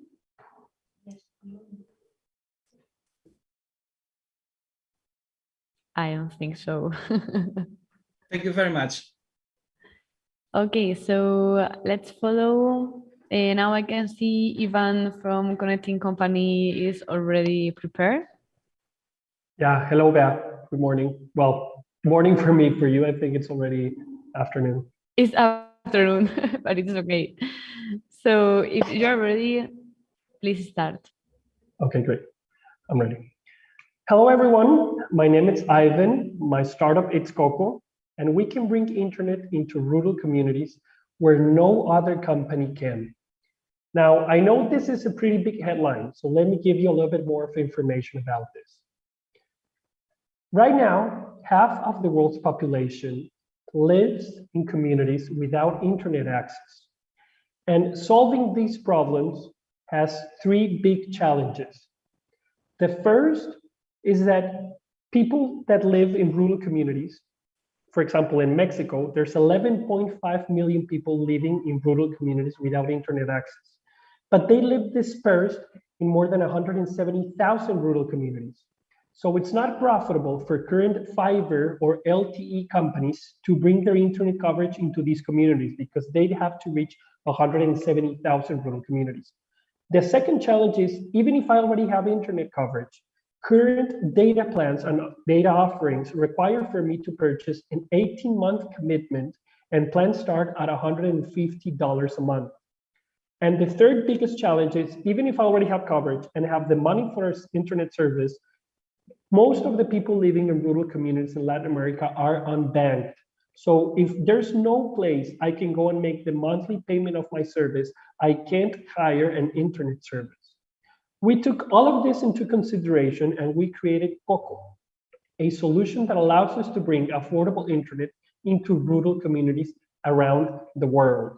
E: I don't think so.
F: Thank you very much.
E: Okay, so let's follow. Now I can see Ivan from Connecting Company is already prepared.
H: Yeah, hello, Beth. Good morning. Well, morning for me. For you, I think it's already afternoon.
E: It's afternoon, but it's okay. So if you're ready, please start.
H: Okay, great. I'm ready. Hello, everyone. My name is Ivan. My startup is Coco, and we can bring internet into rural communities where no other company can. Now, I know this is a pretty big headline, so let me give you a little bit more of information about this. Right now, half of the world's population lives in communities without internet access. And solving these problems has three big challenges. The first is that people that live in rural communities, for example, in Mexico, there's 11.5 million people living in rural communities without internet access. But they live dispersed in more than 170,000 rural communities. So it's not profitable for current fiber or LTE companies to bring their internet coverage into these communities because they'd have to reach 170,000 rural communities. The second challenge is, even if I already have internet coverage, current data plans and data offerings require for me to purchase an 18-month commitment, and plans start at $150 a month. And the third biggest challenge is, even if I already have coverage and have the money for internet service, most of the people living in rural communities in Latin America are unbanked. So if there's no place I can go and make the monthly payment of my service, I can't hire an internet service. We took all of this into consideration and we created Coco, a solution that allows us to bring affordable internet into rural communities around the world.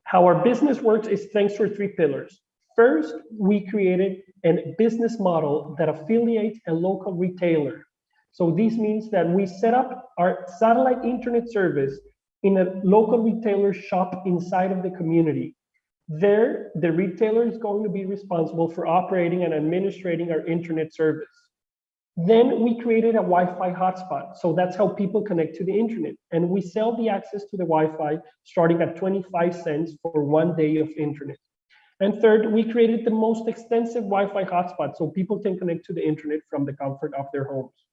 H: How our business works is thanks to three pillars. First, we created a business model that affiliates a local retailer. So this means that we set up our satellite internet service in a local retailer shop inside of the community. There, the retailer is going to be responsible for operating and administrating our internet service. Then we created a Wi-Fi hotspot. So that's how people connect to the internet. And we sell the access to the Wi-Fi starting at 25 cents for 1 day of internet. And third, we created the most extensive Wi-Fi hotspot so people can connect to the internet from the comfort of their homes.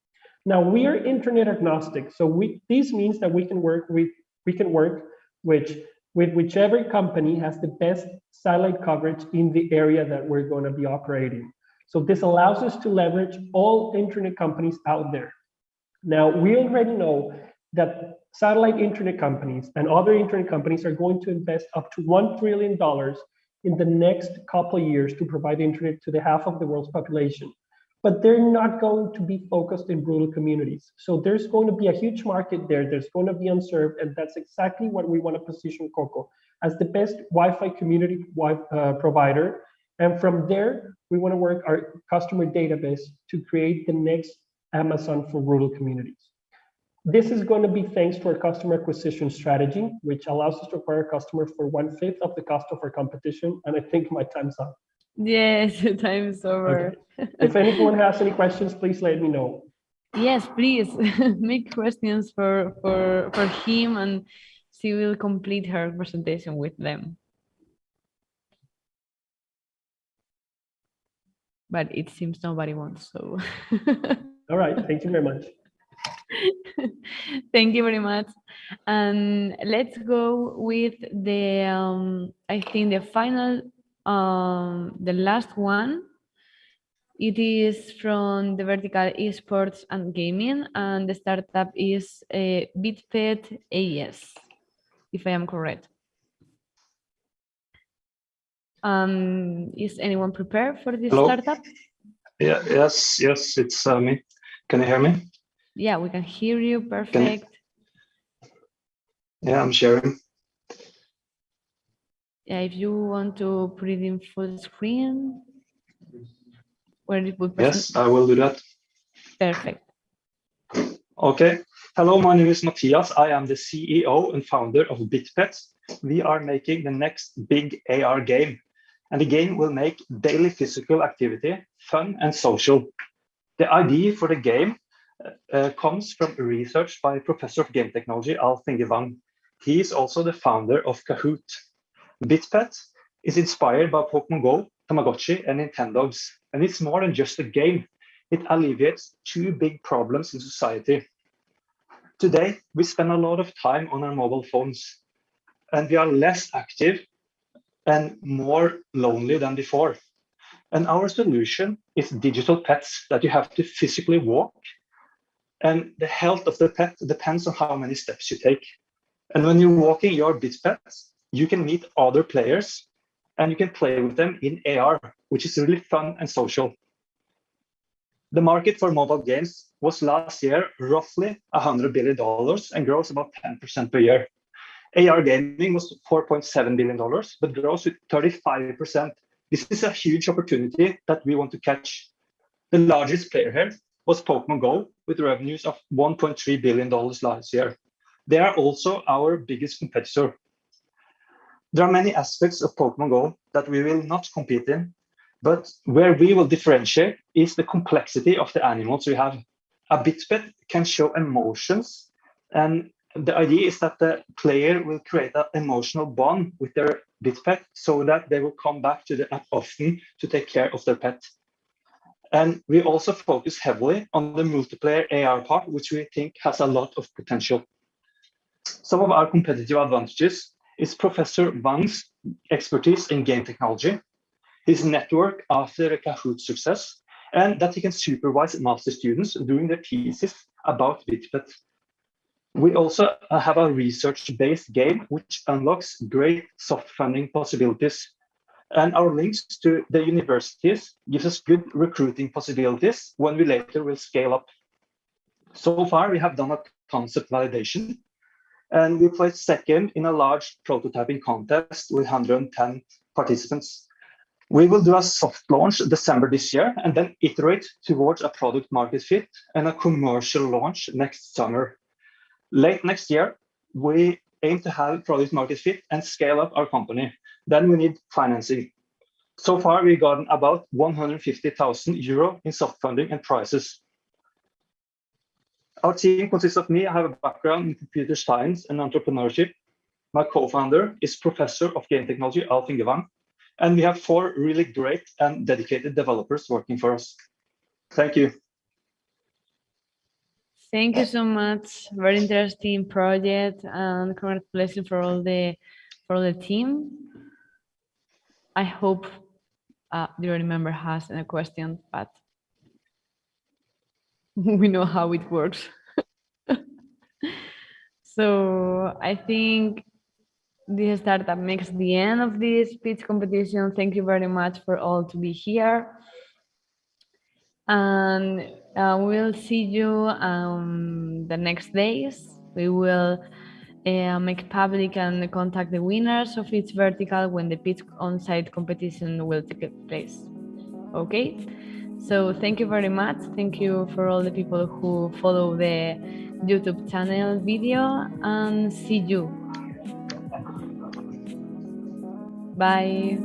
H: Now, we are internet agnostic. So this means that we can work with whichever company has the best satellite coverage in the area that we're going to be operating. So this allows us to leverage all internet companies out there. Now, we already know that satellite internet companies and other internet companies are going to invest up to $1 trillion in the next couple of years to provide internet to the half of the world's population. But they're not going to be focused in rural communities. So there's going to be a huge market there. There's going to be unserved, and that's exactly what we want to position Coco as, the best Wi-Fi community provider. And from there, we want to work our customer database to create the next Amazon for rural communities. This is going to be thanks to our customer acquisition strategy, which allows us to acquire customers for 1/5 of the cost of our competition. And I think my time's up.
E: Yes, time is over.
H: Okay. If anyone has any questions, please let me know.
E: Yes, please make questions for him, and she will complete her presentation with them. But it seems nobody wants, so.
H: All right, thank you very much.
E: Thank you very much. And let's go with the, I think the final, the last one. It is from the vertical esports and gaming, and the startup is BitPet AS, if I am correct. Is anyone prepared for this startup?
I: Yeah, yes, it's me. Can you hear me?
E: Yeah, we can hear you. Perfect.
I: Yeah, I'm sharing.
E: Yeah, if you want to put it in full screen. Where it would
I: Yes, I will do that.
E: Perfect.
I: Okay. Hello, my name is Matthias. I am the CEO and founder of BitPet. We are making the next big AR game, and the game will make daily physical activity fun and social. The idea for the game comes from research by Professor of Game Technology, Alf Inge Wang. He is also the founder of Kahoot. BitPet is inspired by Pokemon Go, Tamagotchi, and Nintendogs, and it's more than just a game. it alleviates two big problems in society. Today, we spend a lot of time on our mobile phones, and we are less active and more lonely than before. And our solution is digital pets that you have to physically walk. And the health of the pet depends on how many steps you take. And when you're walking your bit pets, you can meet other players and you can play with them in AR, which is really fun and social. The market for mobile games was last year roughly $100 billion and grows about 10% per year. AR gaming was $4.7 billion, but grows with 35%. This is a huge opportunity that we want to catch. The largest player here was Pokemon Go, with revenues of $1.3 billion last year. They are also our biggest competitor. There are many aspects of Pokemon Go that we will not compete in, but where we will differentiate is the complexity of the animals we have. A BitPet can show emotions, and the idea is that the player will create an emotional bond with their BitPet so that they will come back to the app often to take care of their pet. And we also focus heavily on the multiplayer AR part, which we think has a lot of potential. Some of our competitive advantages is Professor Wang's expertise in game technology, his network after the Kahoot success, and that he can supervise master students doing their thesis about BitPet. We also have a research-based game which unlocks great soft funding possibilities. And our links to the universities gives us good recruiting possibilities when we later will scale up. So far, we have done a concept validation, and we placed second in a large prototyping contest with 110 participants. We will do a soft launch December this year and then iterate towards a product market fit and a commercial launch next summer. Late next year, we aim to have product market fit and scale up our company. Then we need financing. So far, we've gotten about 150,000 euro in soft funding and prizes. Our team consists of me. I have a background in computer science and entrepreneurship. My co-founder is Professor of Game Technology, Alf Ingevang. And we have 4 really great and dedicated developers working for us. Thank you.
E: Thank you so much. Very interesting project, and congratulations for all the team. I hope the other member has a question, but we know how it works. So I think this startup makes the end of this speech competition. Thank you very much for all to be here. And we'll see you the next days. We will make public and contact the winners of each vertical when the pitch on-site competition will take place. Okay, so thank you very much. Thank you for all the people who follow the YouTube channel video, and see you. Bye.